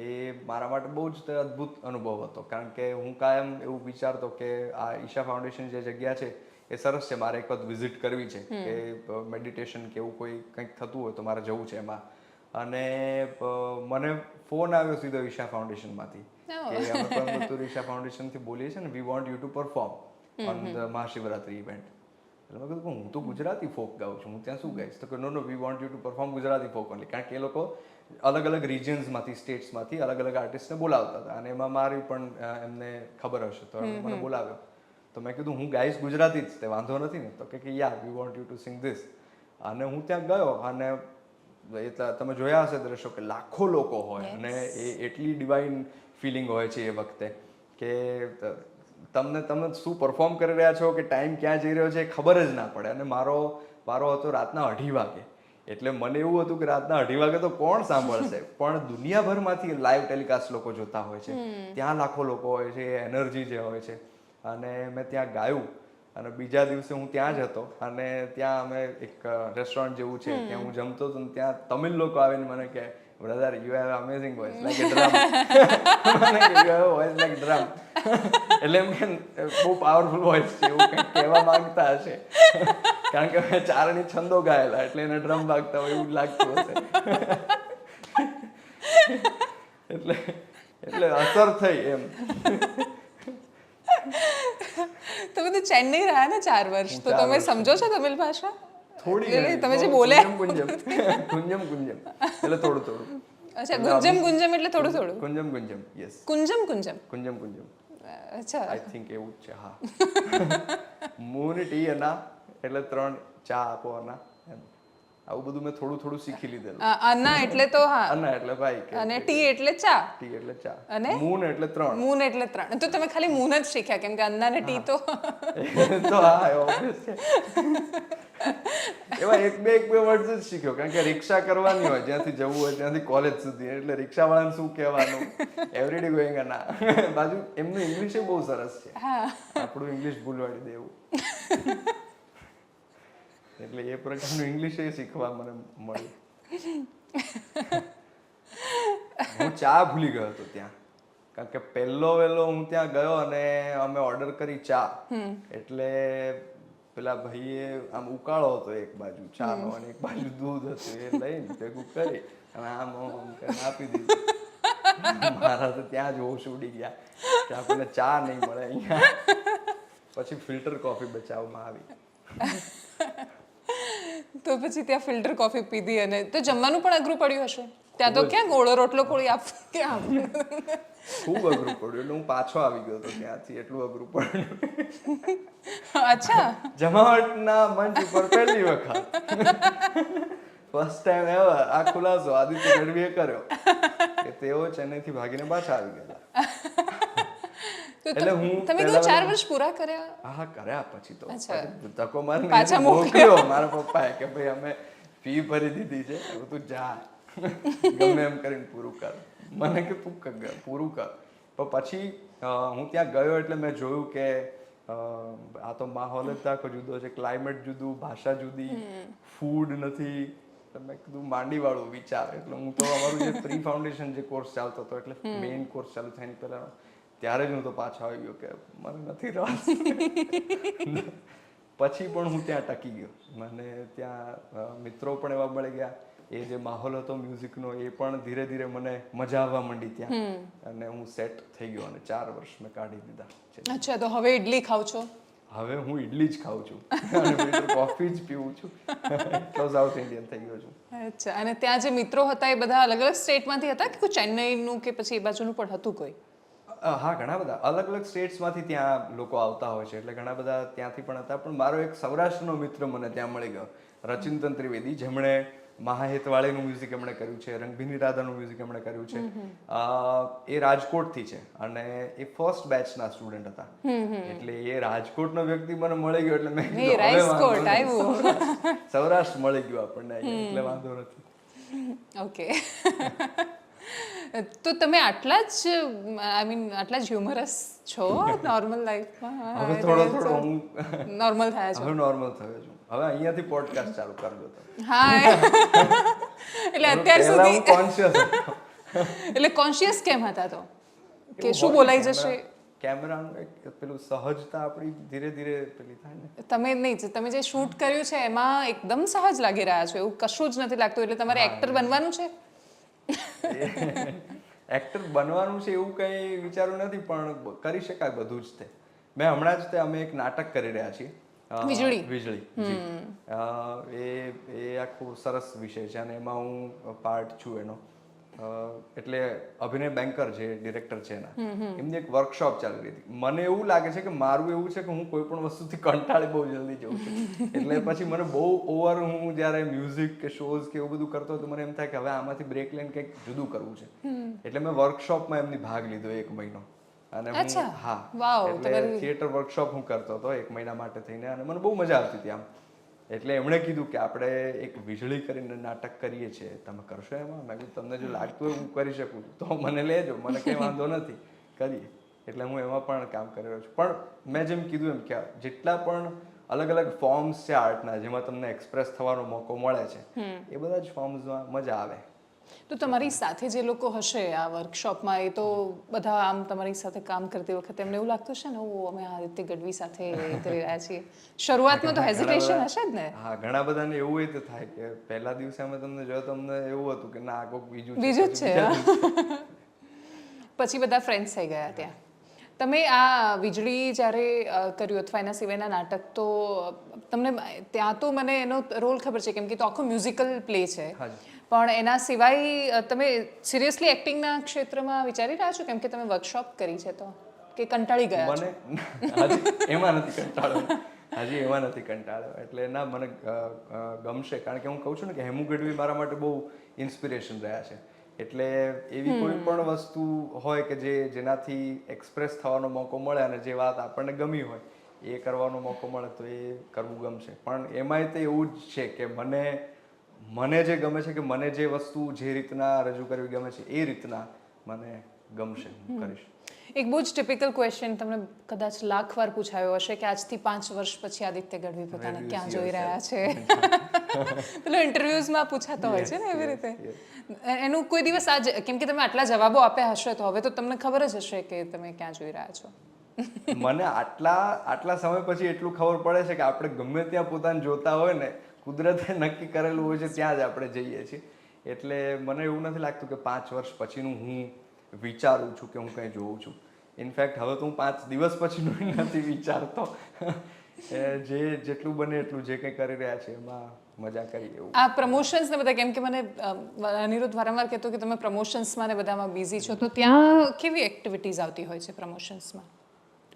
એ મારા માટે બહુ જ અદ્ભુત અનુભવ હતો. કારણ કે હું કાયમ એવું વિચારતો કે આ ઈશા ફાઉન્ડેશન જે જગ્યા છે એ સરસ છે, મારે એક વખત વિઝિટ કરવી છે, કે મેડિટેશન કે એવું કોઈ કંઈક થતું હોય તો મારે જવું છે એમાં. અને મને ફોન આવ્યો સીધો ઈશા ફાઉન્ડેશનમાંથી કે અમે કોઈમ્બતુર ઈશા ફાઉન્ડેશનથી બોલીએ છીએ ને, વી want you to perform on the Mahashivratri event. એટલે મેં કીધું હું તો ગુજરાતી ફોક ગાઉં છું, હું ત્યાં શું ગાઈશ? તો કે no, we want you to perform Gujarati folk only. કારણ કે એ લોકો અલગ અલગ રિજન્સમાંથી, સ્ટેટ્સમાંથી અલગ અલગ આર્ટિસ્ટને બોલાવતા હતા, અને એમાં મારી પણ એમને ખબર હશે તો મને બોલાવ્યો. તો મેં કીધું હું ગાઈશ ગુજરાતી જ, તે વાંધો નથી ને? તો કે yeah, we want you to sing this. અને હું ત્યાં ગયો અને તમે જોયા હશે દ્રશ્યો કે લાખો લોકો હોય અને એ એટલી ડિવાઇન ફિલિંગ હોય છે એ વખતે કે તમે શું પરફોર્મ કરી રહ્યા છો કે ટાઈમ ક્યાં જઈ રહ્યો છે એ ખબર જ ના પડે. અને મારો વારો હતો રાતના 2:30 વાગે. એટલે મને એવું હતું કે રાતના 2:30 વાગે તો કોણ સાંભળશે, પણ દુનિયાભરમાંથી લાઈવ ટેલિકાસ્ટ લોકો જોતા હોય છે, ત્યાં લાખો લોકો હોય છે, એ એનર્જી જે હોય છે. અને મેં ત્યાં ગાયું અને બીજા દિવસે હું ત્યાં જ હતો અને ત્યાં અમે એક રેસ્ટોરન્ટ જેવું છે ત્યાં હું જમતો હતો, ત્યાં તમિલ લોકો આવીને મને કહે, brother you have amazing voice like A drum. મને કે you have voice like drum. એટલે એમ કે બહુ પાવરફુલ વોઇસ છે એવું કંઈક કહેવા માંગતા હશે. કારણ કે મેં ચારણી છંદો ગાયેલા એટલે એને ડ્રમ વાગતા હોય એવું લાગતું હશે. એટલે અસર થઈ એમ. તમે તો ચેન્નઈ રહ્યા ને 4 વર્ષ, તો તમે સમજો છો તમિલ ભાષા? થોડી તમે જે બોલ્યા ગુંજમ એટલે થોડું થોડું. અચ્છા, ગુંજમ ગુંજમ એટલે થોડું થોડું. ગુંજમ યસ. કુંજમ કુંજમ. અચ્છા, આઈ થિંક એવું જ છે. હા. મૂન ટી અના એટલે 3 ચા આપો અના એમ. આવું બધું મેં થોડું થોડું શીખી લીધેલું. અન્ના એટલે તો હા, અન્ના એટલે ભાઈ કે, અને ટી એટલે ચા. ટી એટલે ચા, અને મૂન એટલે 3. મૂન એટલે 3. તો તમે ખાલી મૂન જ શીખ્યા, કેમ કે અન્ના ને ટી તો તો હા ઓબ્વિયસ છે. એવા એક બે વર્ડ્સ જ શીખ્યો, કારણ કે રિક્ષા કરવાની હોય જ્યાંથી જવું હોય ત્યાંથી કોલેજ સુધી, એટલે રિક્ષાવાળાને શું કહેવાનું, એવરીડે ગોઈંગ અના. બાજુ એમનું ઇંગ્લિશ બહુ સરસ છે, આપણું ઇંગ્લિશ ભૂલવાડી દેવું. એટલે એ પ્રકારનું ઇંગ્લિશ શીખવા મને મળ્યું. હું ચા ભૂલી ગયો હતો ત્યાં, કારણ કે પહેલો વહેલો હું ત્યાં ગયો અને અમે ઓર્ડર કરી ચા. એટલે પેલા ભાઈએ આમ ઉકાળો હતો એક બાજુ ચાનો અને એક બાજુ દૂધ હતું, એ લઈને ભેગું કરી અને આમ આપી દીધું. મારા તો ત્યાં જ હોશ ઉડી ગયા કે આપણને ચા નહીં મળે અહીંયા. પછી ફિલ્ટર કોફી બચાવવામાં આવી. તો પછી ત્યાં ફિલ્ટર કોફી પીધી અને તો જમવાનું પણ અઘરું પડ્યું હશે ત્યાં તો ક્યાં ગોળો રોટલો કોળી આપ ક્યાં ખૂબ અઘરું પડ્યું એટલે હું પાછો આવી ગયો હતો ત્યાંથી, એટલું અઘરું પડ્યું. અચ્છા જમાવટના મંચ ઉપર પહેલી વખત ફર્સ્ટ ટાઈમ એવર આ ખુલાસો આદિત્ય ગઢવીએ કર્યો કે તેઓ ચેન્નઈથી ભાગીને પાછા આવી ગયેલા. એટલે હું તમે કહો 4 વર્ષ પૂરા કર્યા? હા કર્યા. પછી તો અચ્છા. ધક્કો મારીને પાછા મોકલ્યો મારા પપ્પાએ કે ભાઈ અમે ફી ભરી દીધી છે, હવે તું જા ગમે એમ કરીને પૂરું કર. મને કે તું પૂરું કર. પણ પછી હું ત્યાં ગયો એટલે મેં જોયું કે આ તો માહોલ જ આખો જુદો છે, ક્લાઇમેટ જુદું, ભાષા જુદી, ફૂડ નથી. એટલે મેં કીધું માંડીવાળું વિચાર. એટલે હું તો અમારું જે પ્રી ફાઉન્ડેશન જે કોર્સ ચાલતો હતો એટલે મેઇન કોર્સ ચાલુ થાય પહેલા ત્યારે જ હું તો પાછો આવી ગયો કે મને નથી રસ. પછી પણ હું ત્યાં ટકી ગયો. મને ત્યાં મિત્રો પણ એવા મળી ગયા. એ જે માહોલ હતો મ્યુઝિકનો એ પણ ધીરે ધીરે મને મજા આવવા માંડી ત્યાં, અને હું સેટ થઈ ગયો અને 4 વર્ષ મેં કાઢી દીધા. અચ્છા, તો હવે ઇડલી ખાવ છો? હવે હું ઇડલી જ ખાઉં છું અને ફિલ્ટર કોફી જ પીવું છું. તો સાઉથ ઇન્ડિયન થઈ ગયો છું. અચ્છા, અને ત્યાં જે મિત્રો હતા એ બધા અલગ અલગ સ્ટેટમાંથી હતા કે કોઈ ચેન્નઈનું કે પછી એ બાજુનું પણ હતું કોઈ? હા, ઘણા બધા અલગ અલગ સ્ટેટ્સમાંથી ત્યાં લોકો આવતા હોય છે, એટલે ઘણા બધા ત્યાંથી પણ હતા. પણ મારો એક સૌરાષ્ટ્રનો મિત્ર મને ત્યાં મળી ગયો, રચિંતન ત્રિવેદી, જેમણે મહાહેતવાળીનું મ્યુઝિક એમણે કર્યું છે, રંગભીની રાધાનું મ્યુઝિક એમણે કર્યું છે. એ રાજકોટથી છે અને એ ફર્સ્ટ બેચના સ્ટુડન્ટ હતા. એટલે એ રાજકોટનો વ્યક્તિ મને મળી ગયો એટલે મેં સૌરાષ્ટ્ર મળી ગયું આપણને, એટલે વાંધો નથી. ઓકે. તો તમે આટલા જ આટલા જ હ્યુમરસ છો નોર્મલ લાઈફમાં? હવે થોડો થોડો હું નોર્મલ થયા છો? હવે નોર્મલ થયો છું. હવે અહીંયાથી પોડકાસ્ટ ચાલુ કરજો તો. હા, એટલે અત્યાર સુધી હું કોન્શિયસ હતો. એટલે કોન્શિયસ કેમ હતા તો કે શું બોલાઈ જશે? કેમેરાનું એક પેલું સહજતા આપણી ધીરે ધીરે પેલી થાય ને. તમે નહીં, તમે જે શૂટ કર્યું છે એમાં એકદમ સહજ લાગી રહ્યા છો, એવું કશું જ નથી લાગતું. એટલે તમારે એક્ટર બનવાનું છે? એક્ટર બનવાનું છે એવું કંઈ વિચારું નથી, પણ કરી શકાય બધું જ. તે મેં હમણાં જ અમે એક નાટક કરી રહ્યા છીએ, વીજળી. એ આખું સરસ વિષય છે અને એમાં હું પાર્ટ છું એનો. એટલે અભિનય બેંકર જે ડિરેક્ટર છે એના, એમની એક વર્કશોપ ચાલી રહી હતી. મને એવું લાગે છે કે મારું એવું છે કે હું કોઈ પણ વસ્તુથી કંટાળી બહુ જલ્દી જઉં છું. એટલે પછી મને બહુ ઓવર, હું જ્યારે મ્યુઝિક કે શોઝ કે એવું બધું કરતો હતો મને એમ થાય કે હવે આમાંથી બ્રેક લઈને કંઈક જુદું કરવું છે. એટલે મેં વર્કશોપમાં એમની ભાગ લીધો 1 મહિનો. અને એટલે થિયેટર વર્કશોપ હું કરતો હતો 1 મહિના માટે થઈને, અને મને બહુ મજા આવતી હતી આમ. એટલે એમણે કીધું કે આપણે એક વીજળી કરીને નાટક કરીએ છીએ, તમે કરશો એમાં? મેં કીધું તમને જો લાગતું હોય હું કરી શકું તો મને લેજો, મને કંઈ વાંધો નથી, કરીએ. એટલે હું એમાં પણ કામ કરી રહ્યો છું. પણ મેં જેમ કીધું એમ કે જેટલા પણ અલગ અલગ ફોર્મ્સ છે આર્ટના જેમાં તમને એક્સપ્રેસ થવાનો મોકો મળે છે, એ બધા જ ફોર્મ્સમાં મજા આવે. તો તમારી સાથે જે લોકો હશે આ વર્કશોપમાં, એ તો બધા આમ તમારી સાથે કામ કરતી વખતે એમને એવું લાગતું છે ને, અમે આદિત્ય ગઢવી સાથે કરી રહ્યા છીએ? શરૂઆતમાં તો હેઝિટેશન હશે જ ને? હા, ઘણા બધાને એવું તો થાય કે પહેલા દિવસે અમે તમને જોયો તો અમને એવું હતું કે ના કોક બીજું જ છે. પછી બધા ફ્રેન્ડ્સ થઈ ગયા ત્યાં. તમે આ વીજળી જ્યારે કર્યું અથવા એના સિવાયના નાટક, તો તમને ત્યાં તો મને એનો રોલ ખબર છે કેમ કે તો આખો મ્યુઝિકલ પ્લે છે, પણ એના સિવાય તમે સિરિયસલી એક્ટિંગના ક્ષેત્રમાં વિચારી રહ્યા છો? કેમ કે તમે વર્કશોપ કરી છે તો, કે કંટાળી ગયા છો? મને એમાં નથી કંટાળ્યો, હજી એમાં નથી કંટાળ્યો. એટલે ના, મને ગમશે, કારણ કે હું કહું છું ને કે હેમુ ગઢવી મારા માટે બહુ ઇન્સ્પિરેશન રહ્યા છે. એટલે એવી કોઈ પણ વસ્તુ હોય કે જેનાથી એક્સપ્રેસ થવાનો મોકો મળે અને જે વાત આપણને ગમી હોય એ કરવાનો મોકો મળે તો એ કરવું ગમશે. પણ એમાંય તો એવું જ છે કે મને જે ગમે છે, કે મને જે વસ્તુ જે રીતના રજૂ કરવી ગમે છે એ રીતના મને ગમશે, હું કરીશ. એક બહુ જ ટિપિકલ ક્વેશ્ચન તમને કદાચ લાખ વાર પૂછાયો હશે કે આજથી 5 વર્ષ પછી આદિત્ય ગઢવી પોતાને ક્યાં જોઈ રહ્યા છે? પેલો ઇન્ટરવ્યુઝમાં પૂછાતો હોય છે ને એવી રીતે. એનું કોઈ દિવસ કેમ કે તમે આટલા જવાબો આપ્યા હશે તો હવે તો તમને ખબર જ હશે કે તમે ક્યાં જોઈ રહ્યા છો. મને આટલા સમય પછી એટલું ખબર પડે છે કે આપણે ગમે ત્યાં પોતાને જોતા હોય ને, કુદરતે નક્કી કરેલું હોય છે ત્યાં જ આપણે જઈએ છીએ. એટલે મને એવું નથી લાગતું કે 5 વર્ષ પછીનું હું વિચારું છું કે હું કંઈ જોઉં છું. ઇનફેક્ટ હવે તો હું 5 દિવસ પછીનું નથી વિચારતો. જેટલું બને એટલું જે કંઈ કરી રહ્યા છે એમાં મજા કરી એવું. આ પ્રમોશન્સ ને બધા, કેમ કે મને અનિરુદ્ધ વારંવાર કહેતો કે તમે પ્રમોશન્સમાં ને બધામાં બિઝી છો, તો ત્યાં કેવી એક્ટિવિટીઝ આવતી હોય છે પ્રમોશન્સમાં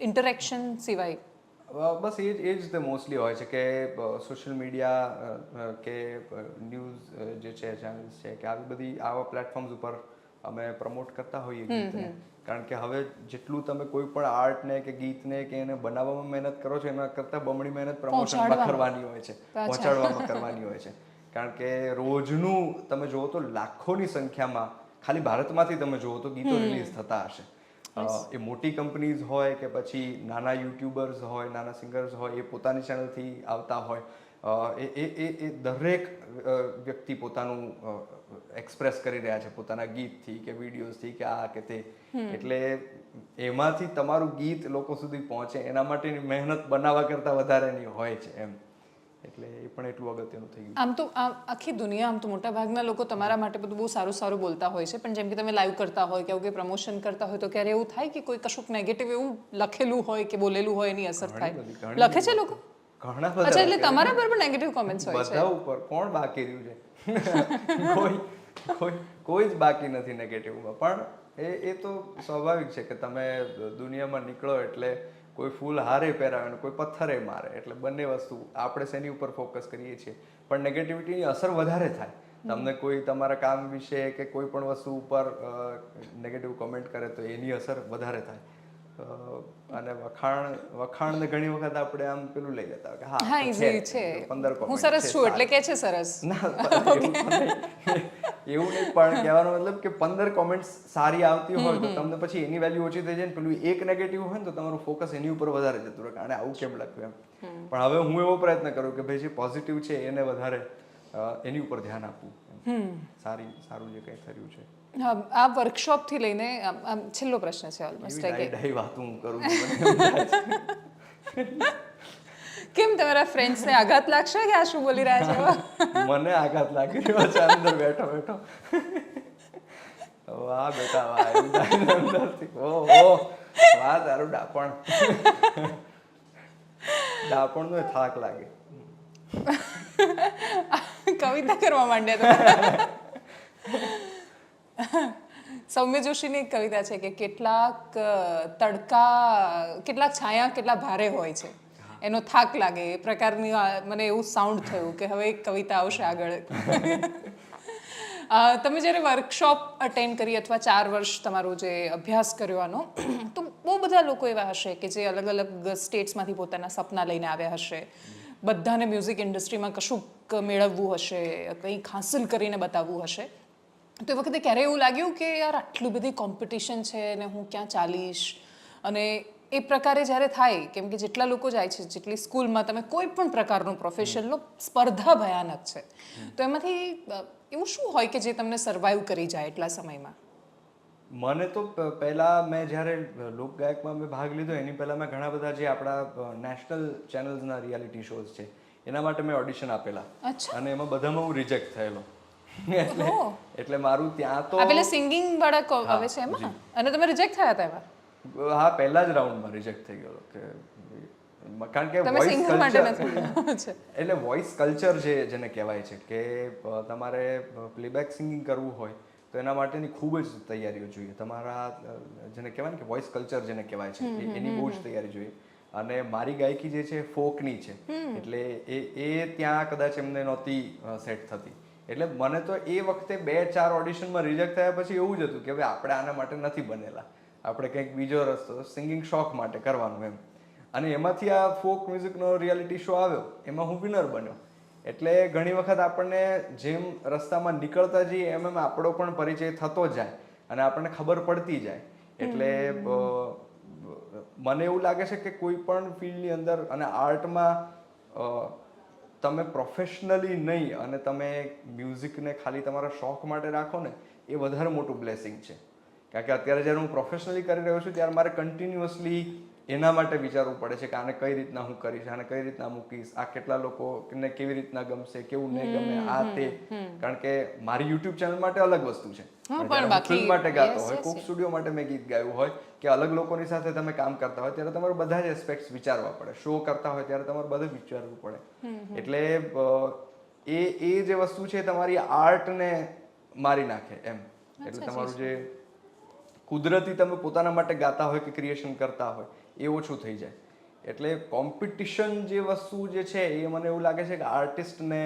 ઇન્ટરેક્શન સિવાય? બસ એ જ તે મોસ્ટલી હોય છે કે સોશિયલ મીડિયા કે ન્યૂઝ જે છે ચેનલ્સ છે કે આવી બધી આવા પ્લેટફોર્મ્સ ઉપર અમે પ્રમોટ કરતા હોઈએ ગીતને. કારણ કે હવે જેટલું તમે કોઈ પણ આર્ટને કે ગીતને કે એને બનાવવામાં મહેનત કરો છો એના કરતાં બમણી મહેનત પ્રમોશનમાં કરવાની હોય છે, પહોંચાડવામાં કરવાની હોય છે. કારણ કે રોજનું તમે જુઓ તો લાખોની સંખ્યામાં ખાલી ભારતમાંથી તમે જુઓ તો ગીતો રિલીઝ થતા હશે. એ મોટી કંપનીઝ હોય કે પછી નાના યુટ્યુબર્સ હોય, નાના સિંગર્સ હોય, એ પોતાની ચેનલથી આવતા હોય, એ દરેક વ્યક્તિ પોતાનું એક્સપ્રેસ કરી રહ્યા છે પોતાના ગીતથી કે વિડીયોઝથી કે આ કે તે. એટલે એમાંથી તમારું ગીત લોકો સુધી પહોંચે એના માટેની મહેનત બનાવવા કરતાં વધારેની હોય છે એમ. એટલે એ પણ એટલું અગત્યનું થઈ ગયું. આમ તો આખી દુનિયા, આમ તો મોટા ભાગના લોકો તમારા માટે બધું બહુ સારું સારું બોલતા હોય છે, પણ જેમ કે તમે લાઈવ કરતા હોય કે આવું કંઈ પ્રમોશન કરતા હોય તો ક્યારે એવું થાય કે કોઈ કશુંક નેગેટિવ એવું લખેલું હોય કે બોલેલું હોય એની અસર થાય? લખે છે લોકો? ઘણા બધા. અચ્છા, એટલે તમારા પર પણ નેગેટિવ કોમેન્ટ્સ હોય છે? બધા ઉપર. કોણ બાકી રહ્યું છે? કોઈ જ બાકી નથી નેગેટિવમાં. પણ એ તો સ્વાભાવિક છે કે તમે દુનિયામાં નીકળો એટલે કોઈ ફૂલ હારે પહેરાવે અને કોઈ પથ્થરે મારે, એટલે બંને વસ્તુ આપણે શેની ઉપર ફોકસ કરીએ છીએ. પણ નેગેટિવિટીની અસર વધારે થાય. તમને કોઈ તમારા કામ વિશે કે કોઈ પણ વસ્તુ ઉપર નેગેટિવ કોમેન્ટ કરે તો એની અસર વધારે થાય. અને વખાણને ઘણી વખત આપણે આમ પેલું લઈ લેતા કે હા ઈઝી છે, 15 હું સરસ છું એટલે કે છે સરસ. ના એવું નહીં, પણ કહેવાનો મતલબ કે 15 કોમેન્ટ્સ સારી આવતી હોય તો તમને પછી એની વેલ્યુ ઓછી થઈ જાય ને પેલું એક નેગેટિવ હોય ને તો તમારું ફોકસ એની ઉપર વધારે જતું રહે કે આને આવું કેમ લખ્યું એમ. પણ હવે હું એવો પ્રયત્ન કરું કે ભાઈ જે પોઝિટિવ છે એને વધારે એની ઉપર ધ્યાન આપવું. સારું જે કંઈ થયું છે. હા, આ વર્કશોપથી લઈને આમ છેલ્લો પ્રશ્ન છે ઓલમોસ્ટ ડાઈ વાત હું કરું છું. કેમ તમારા ફ્રેન્ડ્સને આઘાત લાગશે કે આ શું બોલી રહ્યા છે? મને આઘાત લાગી રહ્યો છે અંદર બેઠો બેઠો. વાહ બેટા વાહ, અંદરથી ઓહો વાહ તારું ડાપણ. ડાપણનો થાક લાગે. કવિતા કરવા માંડ્યા તો. સૌમ્ય જોશીની એક કવિતા છે કે કેટલાક તડકા, કેટલાક છાયા કેટલા ભારે હોય છે, એનો થાક લાગે, એ પ્રકારની મને એવું સાઉન્ડ થયું કે હવે એક કવિતા આવશે આગળ. તમે જ્યારે વર્કશોપ અટેન્ડ કરી અથવા 4 વર્ષ તમારો જે અભ્યાસ કર્યો આનો, તો બહુ બધા લોકો એવા હશે કે જે અલગ અલગ સ્ટેટ્સમાંથી પોતાના સપના લઈને આવ્યા હશે. બધાને મ્યુઝિક ઇન્ડસ્ટ્રીમાં કશુંક મેળવવું હશે, કંઈક હાંસલ કરીને બતાવવું હશે. તો એ વખતે ક્યારે એવું લાગ્યું કે યાર આટલી બધી કોમ્પિટિશન છે ને હું ક્યાં ચાલીશ? અને એ પ્રકારે જ્યારે થાય, કેમ કે જેટલા લોકો જાય છે, જેટલી સ્કૂલમાં તમે કોઈ પણ પ્રકારનું પ્રોફેશનનો સ્પર્ધા ભયાનક છે, તો એમાંથી એવું શું હોય કે જે તમને સર્વાઈવ કરી જાય એટલા સમયમાં? મને તો પહેલાં મેં જ્યારે લોકગાયકમાં મેં ભાગ લીધો એની પહેલાં મેં ઘણા બધા જે આપણા નેશનલ ચેનલ્સના રિયાલિટી શોઝ છે એના માટે મેં ઓડિશન આપેલા, અને એમાં બધામાં હું રિજેક્ટ થયેલો. એટલે મારું ત્યાં તો પેલા સિંગિંગ વાળા આવે છે એમાં, અને તમે રિજેક્ટ થયા હતા એમાં? હા, પહેલા જ રાઉન્ડમાં રિજેક્ટ થઈ ગયો કે કારણ કે વોઇસ કલ્ચર, એટલે વોઇસ કલ્ચર જેને કહેવાય છે કે તમારે પ્લેબેક સિંગિંગ કરવું હોય તો એના માટેની ખૂબ જ તૈયારીઓ જોઈએ. તમારા જેને કહેવાય ને કે વોઇસ કલ્ચર જેને કહેવાય છે એની બહુ જ તૈયારી જોઈએ. અને મારી ગાયકી જે છે ફોકની છે, એટલે એ ત્યાં કદાચ એમને નહોતી સેટ થતી. એટલે મને તો એ વખતે 2-4 ઓડિશનમાં રિજેક્ટ થયા પછી એવું જ હતું કે ભાઈ આપણે આના માટે નથી બનેલા, આપણે કંઈક બીજો રસ્તો સિંગિંગ શોખ માટે કરવાનું એમ. અને એમાંથી આ ફોક મ્યુઝિકનો રિયાલિટી શો આવ્યો, એમાં હું વિનર બન્યો. એટલે ઘણી વખત આપણને જેમ રસ્તામાં નીકળતા જઈએ એમ એમ આપણો પણ પરિચય થતો જાય અને આપણને ખબર પડતી જાય. એટલે મને એવું લાગે છે કે કોઈ પણ ફિલ્ડની અંદર અને આર્ટમાં તમે પ્રોફેશનલી નહીં અને તમે મ્યુઝિકને ખાલી તમારા શોખ માટે રાખો ને, એ વધારે મોટું બ્લેસિંગ છે. કારણ કે અત્યારે જ્યારે હું પ્રોફેશનલી કરી રહ્યો છું ત્યારે મારે કન્ટિન્યુઅસલી એના માટે વિચારવું પડે છે કે આને કઈ રીતના હું કરીશ, આને કઈ રીતના મૂકીશ, આ કેટલા લોકોને કેવી રીતના ગમશે, કેવું નહીં ગમે, આ તે. કારણ કે મારી યુટ્યુબ ચેનલ માટે અલગ વસ્તુ છે, ફિલ્મ માટે ગાતો હોય, કોક સ્ટુડિયો માટે મેં ગીત ગાયું હોય કે અલગ લોકોની સાથે તમે કામ કરતા હોય ત્યારે તમારે બધા જ એસ્પેક્ટ્સ વિચારવા પડે. શો કરતા હોય ત્યારે તમારે બધું વિચારવું પડે. એટલે એ જે વસ્તુ છે તમારી આર્ટને મારી નાખે એમ. એટલે તમારું જે કુદરતી તમે પોતાના માટે ગાતા હોય કે ક્રિએશન કરતા હોય એ ઓછું થઈ જાય. એટલે કોમ્પિટિશન જે વસ્તુ જે છે એ મને એવું લાગે છે કે આર્ટિસ્ટને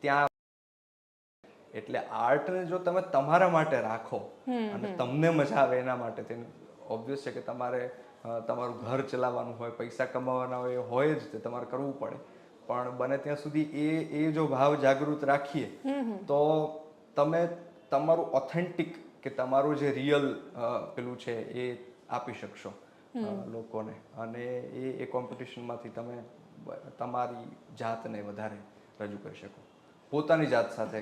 ત્યાં, એટલે આર્ટને જો તમે તમારા માટે રાખો અને તમને મજા આવે એના માટે, તેનું ઓબ્વિયસ છે કે તમારે તમારું ઘર ચલાવવાનું હોય, પૈસા કમાવાના હોય જ તે તમારે કરવું પડે. પણ બને ત્યાં સુધી એ જો ભાવ જાગૃત રાખીએ તો તમે તમારું ઓથેન્ટિક કે તમારું જે રિયલ પેલું છે એ આપી શકશો લોકોને. અને એ કોમ્પિટિશનમાંથી તમે તમારી જાતને વધારે રજૂ કરી શકો, પોતાની જાત સાથે.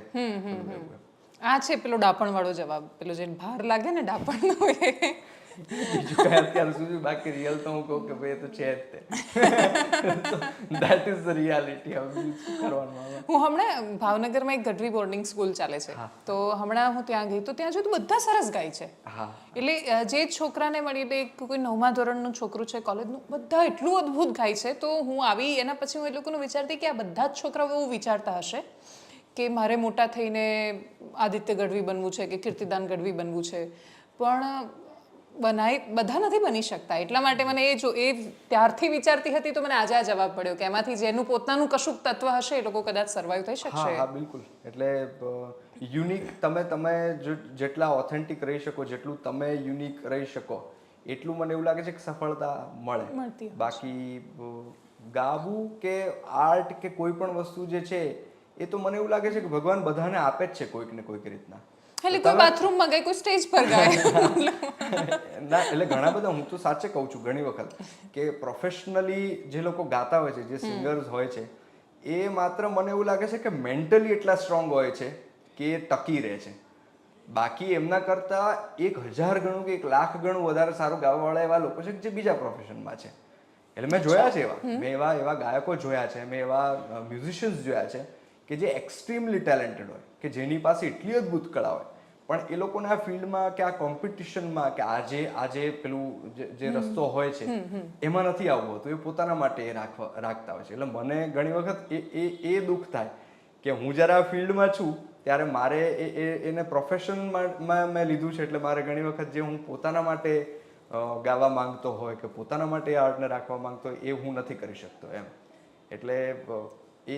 આ છે પેલો ડાપણ વાળો જવાબ, પેલો જે ભાર લાગે ને ડાપણ નો બીજું કઈ અત્યાર સુધી બાકી રિયલ તો હું કહું કે ભાઈ એ તો છે જ તે. That is the reality. હવે શું કરવાનું આવે. હું હમણાં ભાવનગરમાં એક ગઢવી બોર્ડિંગ સ્કૂલ ચાલે છે, તો હમણાં હું ત્યાં ગઈ તો ત્યાં જોયું બધા સરસ ગાય છે. એટલે જે છોકરાને મળી, એટલે કોઈ 9મા ધોરણનું છોકરું છે, કોલેજનું, બધા એટલું અદ્ભુત ગાય છે. તો હું આવી એના પછી હું એ લોકોનું વિચારતી કે આ બધા જ છોકરાઓ એવું વિચારતા હશે કે મારે મોટા થઈને આદિત્ય ગઢવી બનવું છે કે કીર્તિદાન ગઢવી બનવું છે, પણ બધા નથી બની શકતા. એટલા માટે મને એ ત્યારથી વિચારતી હતી તો મને આજે આ જવાબ પડ્યો કે એમાંથી જેનું પોતાનું કશુંક તત્વ હશે એ લોકો કદાચ સર્વાઈવ થઈ શકશે. હા બિલકુલ. એટલે યુનિક તમે જેટલા ઓથેન્ટિક રહી શકો, જેટલું તમે યુનિક રહી શકો એટલું મને એવું લાગે છે કે સફળતા મળે. બાકી ગાવું કે આર્ટ કે કોઈ પણ વસ્તુ જે છે એ તો મને એવું લાગે છે કે ભગવાન બધાને આપે જ છે કોઈક ને કોઈક રીતના. એટલે કોઈ બાથરૂમમાં ગાય, કોઈ સ્ટેજ પર ગાય. ના, એટલે ઘણા બધા, હું તો સાચે કહું છું ઘણી વખત કે પ્રોફેશનલી જે લોકો ગાતા હોય છે, જે સિંગર્સ હોય છે, એ માત્ર મને એવું લાગે છે કે મેન્ટલી એટલા સ્ટ્રોંગ હોય છે કે એ ટકી રહે છે. બાકી એમના કરતા 1000 ગણું કે 1,00,000 ગણું વધારે સારું ગાવાવાળા એવા લોકો છે જે બીજા પ્રોફેશનમાં છે. એટલે મેં જોયા છે મેં એવા ગાયકો જોયા છે, મેં એવા મ્યુઝિશિયન્સ જોયા છે કે જે એક્સ્ટ્રીમલી ટેલેન્ટેડ હોય, કે જેની પાસે એટલી અદ્ભુત કળા હોય, પણ એ લોકોને આ ફિલ્ડમાં કે આ કોમ્પિટિશનમાં કે આજે પેલું જે રસ્તો હોય છે એમાં નથી આવવું હોતું. એ પોતાના માટે રાખતા હોય છે. એટલે મને ઘણી વખત એ દુઃખ થાય કે હું જ્યારે આ ફિલ્ડમાં છું ત્યારે મારે એને પ્રોફેશનમાં મેં લીધું છે, એટલે મારે ઘણી વખત જે હું પોતાના માટે ગાવા માંગતો હોય કે પોતાના માટે આર્ટને રાખવા માંગતો હોય એ હું નથી કરી શકતો એમ. એટલે એ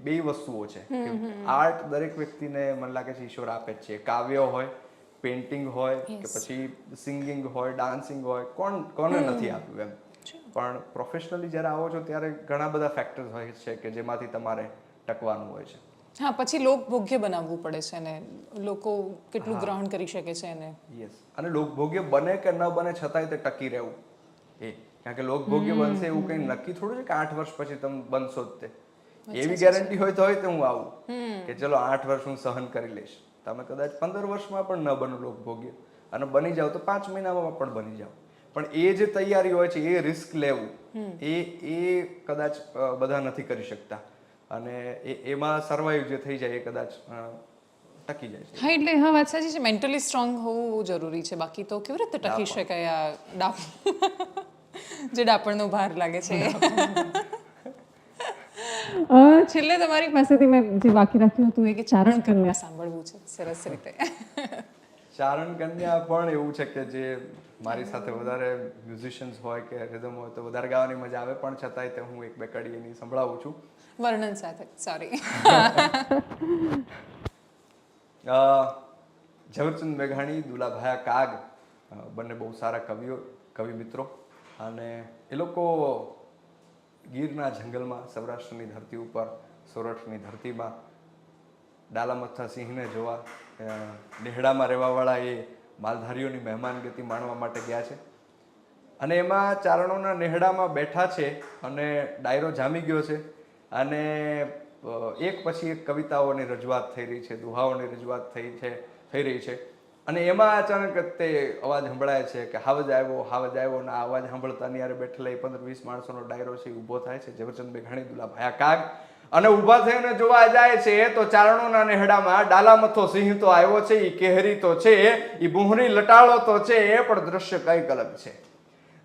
બે વસ્તુઓ છે કે આર્ટ દરેક વ્યક્તિને મને લાગે છે ઈશ્વર આપે જ છે. કાવ્ય હોય, પેઇન્ટિંગ હોય કે પછી સિંગિંગ હોય, ડાન્સિંગ હોય, કોને નથી આપ્યું એમ. પણ પ્રોફેશનલી જ્યારે આવો છો ત્યારે ઘણા બધા ફેક્ટર્સ હોય છે કે જેમાંથી તમારે ટકવાનું હોય છે. હા, પછી લોકભોગ્ય બનાવવું પડે છે ને લોકો કેટલું ગ્રહણ કરી શકે છે એને. યસ. અને લોકભોગ્ય બને કે ન બને છતાંય તે ટકી રહેવું. કારણ કે લોકભોગ્ય બનશે એવું કંઈ નક્કી થોડું છે કે 8 વર્ષ પછી તમે બનશો જ તે. એવી ગેરંટી હોય તો હું આવું કે ચલો 8 વર્ષ હું સહન કરી લઈશ. તમે કદાચ 15 વર્ષમાં પણ ન બનો લોકભોગ્ય, અને બની જાવ તો 5 મહિનામાં પણ બની જાવ. પણ એ જે તૈયારી હોય છે, એ રિસ્ક લેવું, એ કદાચ બધા નથી કરી શકતા. અને એમાં સર્વાઈવ જે થઈ જાય એ કદાચ ટકી જાય છે. હા, એટલે હા, વાત સાચી છે. મેન્ટલી સ્ટ્રોંગ હોવું જરૂરી છે. બાકી તો કેવી રીતે ટકી શકાય આ જે ડાપણનો ભાર લાગે છે. છેલ્લે તમારી પાસેથી મેં જે બાકી રાખ્યું હતું એ કે ચારણ કન્યા સાંભળવું છે સરસ રીતે. ચારણ કન્યા પણ એવું છે કે જે મારી સાથે વધારે મ્યુઝિશિયન્સ હોય કે રિધમ હોય તો વધારે ગાવાની મજા આવે, પણ છતાંય તે હું 1-2 કડી એની સંભળાવું છું વર્ણન સાથે. સોરી. ઝવેરચંદ મેઘાણી, દુલાભાયા કાગ બંને બહુ સારા કવિ મિત્રો, અને એ લોકો ગીરના જંગલમાં, સૌરાષ્ટ્રની ધરતી ઉપર, સૌરાષ્ટ્રની ધરતીમાં ડાલામથ્થા સિંહને જોવા, નેહડામાં રહેવાવાળા એ માલધારીઓની મહેમાનગતિ માણવા માટે ગયા છે. અને એમાં ચારણોના નેહડામાં બેઠા છે અને ડાયરો જામી ગયો છે, અને એક પછી એક કવિતાઓની રજૂઆત થઈ રહી છે, દુહાઓની રજૂઆત થઈ રહી છે. અને એમાં અચાનક જ તે અવાજ સંભળાય છે કે હાવજ આવ્યો ને આ અવાજ સાંભળતા ની યારે બેઠેલા 15-20 માણસોનો ડાયરો છે ઊભો થાય છે ઝવેરચંદ મેઘાણી દુલા ભાયા કાગ અને ઊભા થઈને જોવા જાય છે તો ચારણોના નેહડામાં ડાલામથો સિંહ તો આવ્યો છે ઈ કેહરી તો છે ઈ બુહરી લટાળો તો છે પણ દ્રશ્ય કઈક અલગ છે.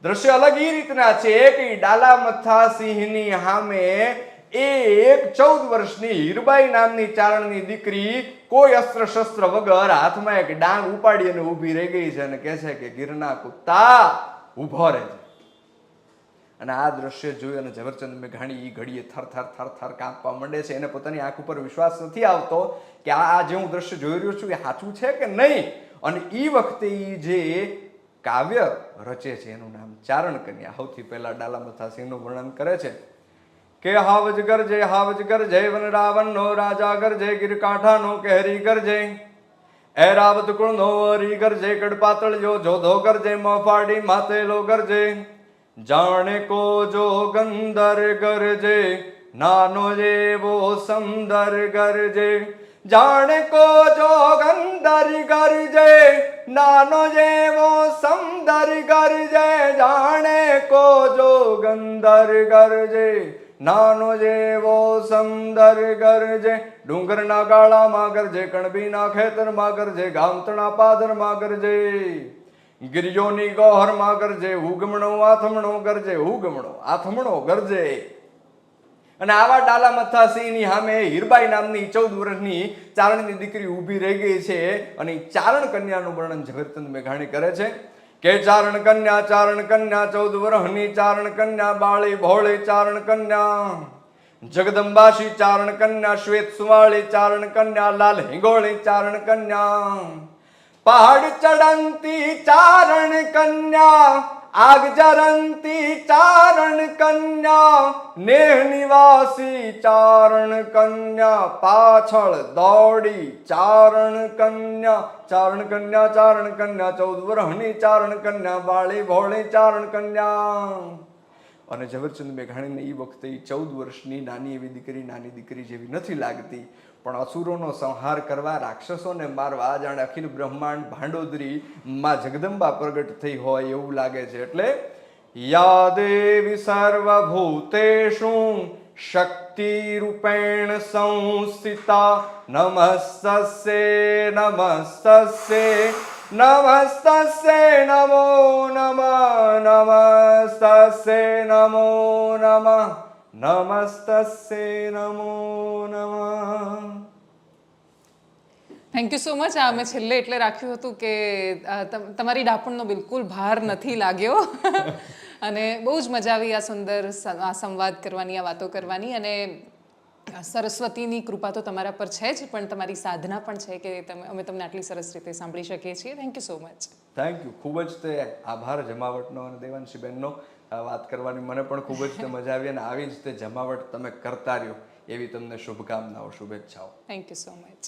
દ્રશ્ય અલગ ઈ રીતના છે કે ડાલામથા સિંહની સામે એક 14 વર્ષની હીરબાઈ નામની ચારણની દીકરી કોઈ અસ્ત્ર શસ્ત્ર વગર હાથમાં એક ડાંગ ઉપાડી અને ઊભી રહી ગઈ છે અને કહે છે કે ગીરના કુત્તા ઊભો રહેજે. અને આ દ્રશ્ય જોઈ અને ઝવેરચંદ મેઘાણી ઈ ઘડીએ થર કાંપવા માંડે છે. એને પોતાની આંખ ઉપર વિશ્વાસ નથી આવતો કે આ જે હું દ્રશ્ય જોઈ રહ્યો છું એ સાચું છે કે નહીં. અને ઈ વખતે ઈ જે કાવ્ય રચે છે એનું નામ ચારણ કન્યા. સૌથી પહેલા ડાલામથા સિંહનું વર્ણન કરે છે કે હાવજ ગરજે વન રાવણ નો રાજા ગરજે ગીર કાંઠા નો કેહરી ગરજે એરાવત કુળ નો હરી ગરજે કડપાતળિયો જોધો ગરજે મફાડી માતેલો ગરજે જાણે કો જો ગંદર ગરજે નાનો જેવો સમદર ગરજે જાણે કો જો ગંદર ગરજે નાનો જેવો સમદર ગરજે જાણે કો જો ગંદર ગરજે નાનો જેવો સમદર ગરજે ડુંગરના ગાળામાં ગરજે કણબીના ખેતરમાં ગરજે ગામતણા પાદરમાં ગરજે ગિરિયોની ગોહરમાં ગરજે ઉગમણો આથમણો ગરજે ઉગમણો આથમણો ગરજે. અને આવા ડાલામથા સિંહની સામે હીરબાઈ નામની 14 વર્ષની ચારણની દીકરી ઊભી રહી ગઈ છે. અને ચારણ કન્યાનું વર્ણન ઝવેરચંદ મેઘાણી કરે છે કે ચારણ કન્યા 14 વર્ષની ચારણ કન્યા બાળી ભોળી ચારણ કન્યા જગદંબાશી ચારણ કન્યા શ્વેત સુવાળી ચારણ કન્યા લાલ હિંગોળી ચારણ કન્યા પહાડ ચડંતી ચારણ કન્યા આગ જરંતી ચારણ કન્યા નેહ નિવાસી ચારણ કન્યા પાછળ દોડી ચારણ કન્યા 14 વર્ષની ચારણ કન્યા બાળી ભોળી ચારણ કન્યા. અને ઝવેરચંદ મેઘાણીને એ વખતે 14 વર્ષની નાની દીકરી જેવી નથી લાગતી, પણ અસુરોનો સંહાર કરવા, રાક્ષસોને મારવા જાણે અખિલ બ્રહ્માંડ ભાંડોદરી માં જગદંબા પ્રગટ થઈ હોય એવું લાગે છે. એટલે યા દેવી સર્વભૂતેષુ શક્તિ રૂપેણ સંસ્થિતા નમસ્તસ્યે નમો નમઃ નમસ્તસ્યે નમો નમઃ નમસ્તસ્યે નમો નમઃ. Thank you so much. આ અમે છેલ્લે એટલે રાખ્યું હતું કે તમારી ડાપણનો બિલકુલ ભાર નથી લાગ્યો અને બહુ જ મજા આવી આ સુંદર આ સંવાદ કરવાની, આ વાતો કરવાની. અને સરસ્વતીની કૃપા તો તમારા પર છે જ, પણ તમારી સાધના પણ છે કે અમે તમને આટલી સરસ રીતે સાંભળી શકીએ છીએ. Thank you so much. Thank you. ખૂબ જ તે આભાર જમાવટનો અને દેવાંશીબેનનો. વાત કરવાની મને પણ ખૂબ જ મજા આવી અને આવી જ તે જમાવટ તમે કરતા રહ્યો એવી તમને શુભકામનાઓ, શુભેચ્છાઓ. Thank you so much.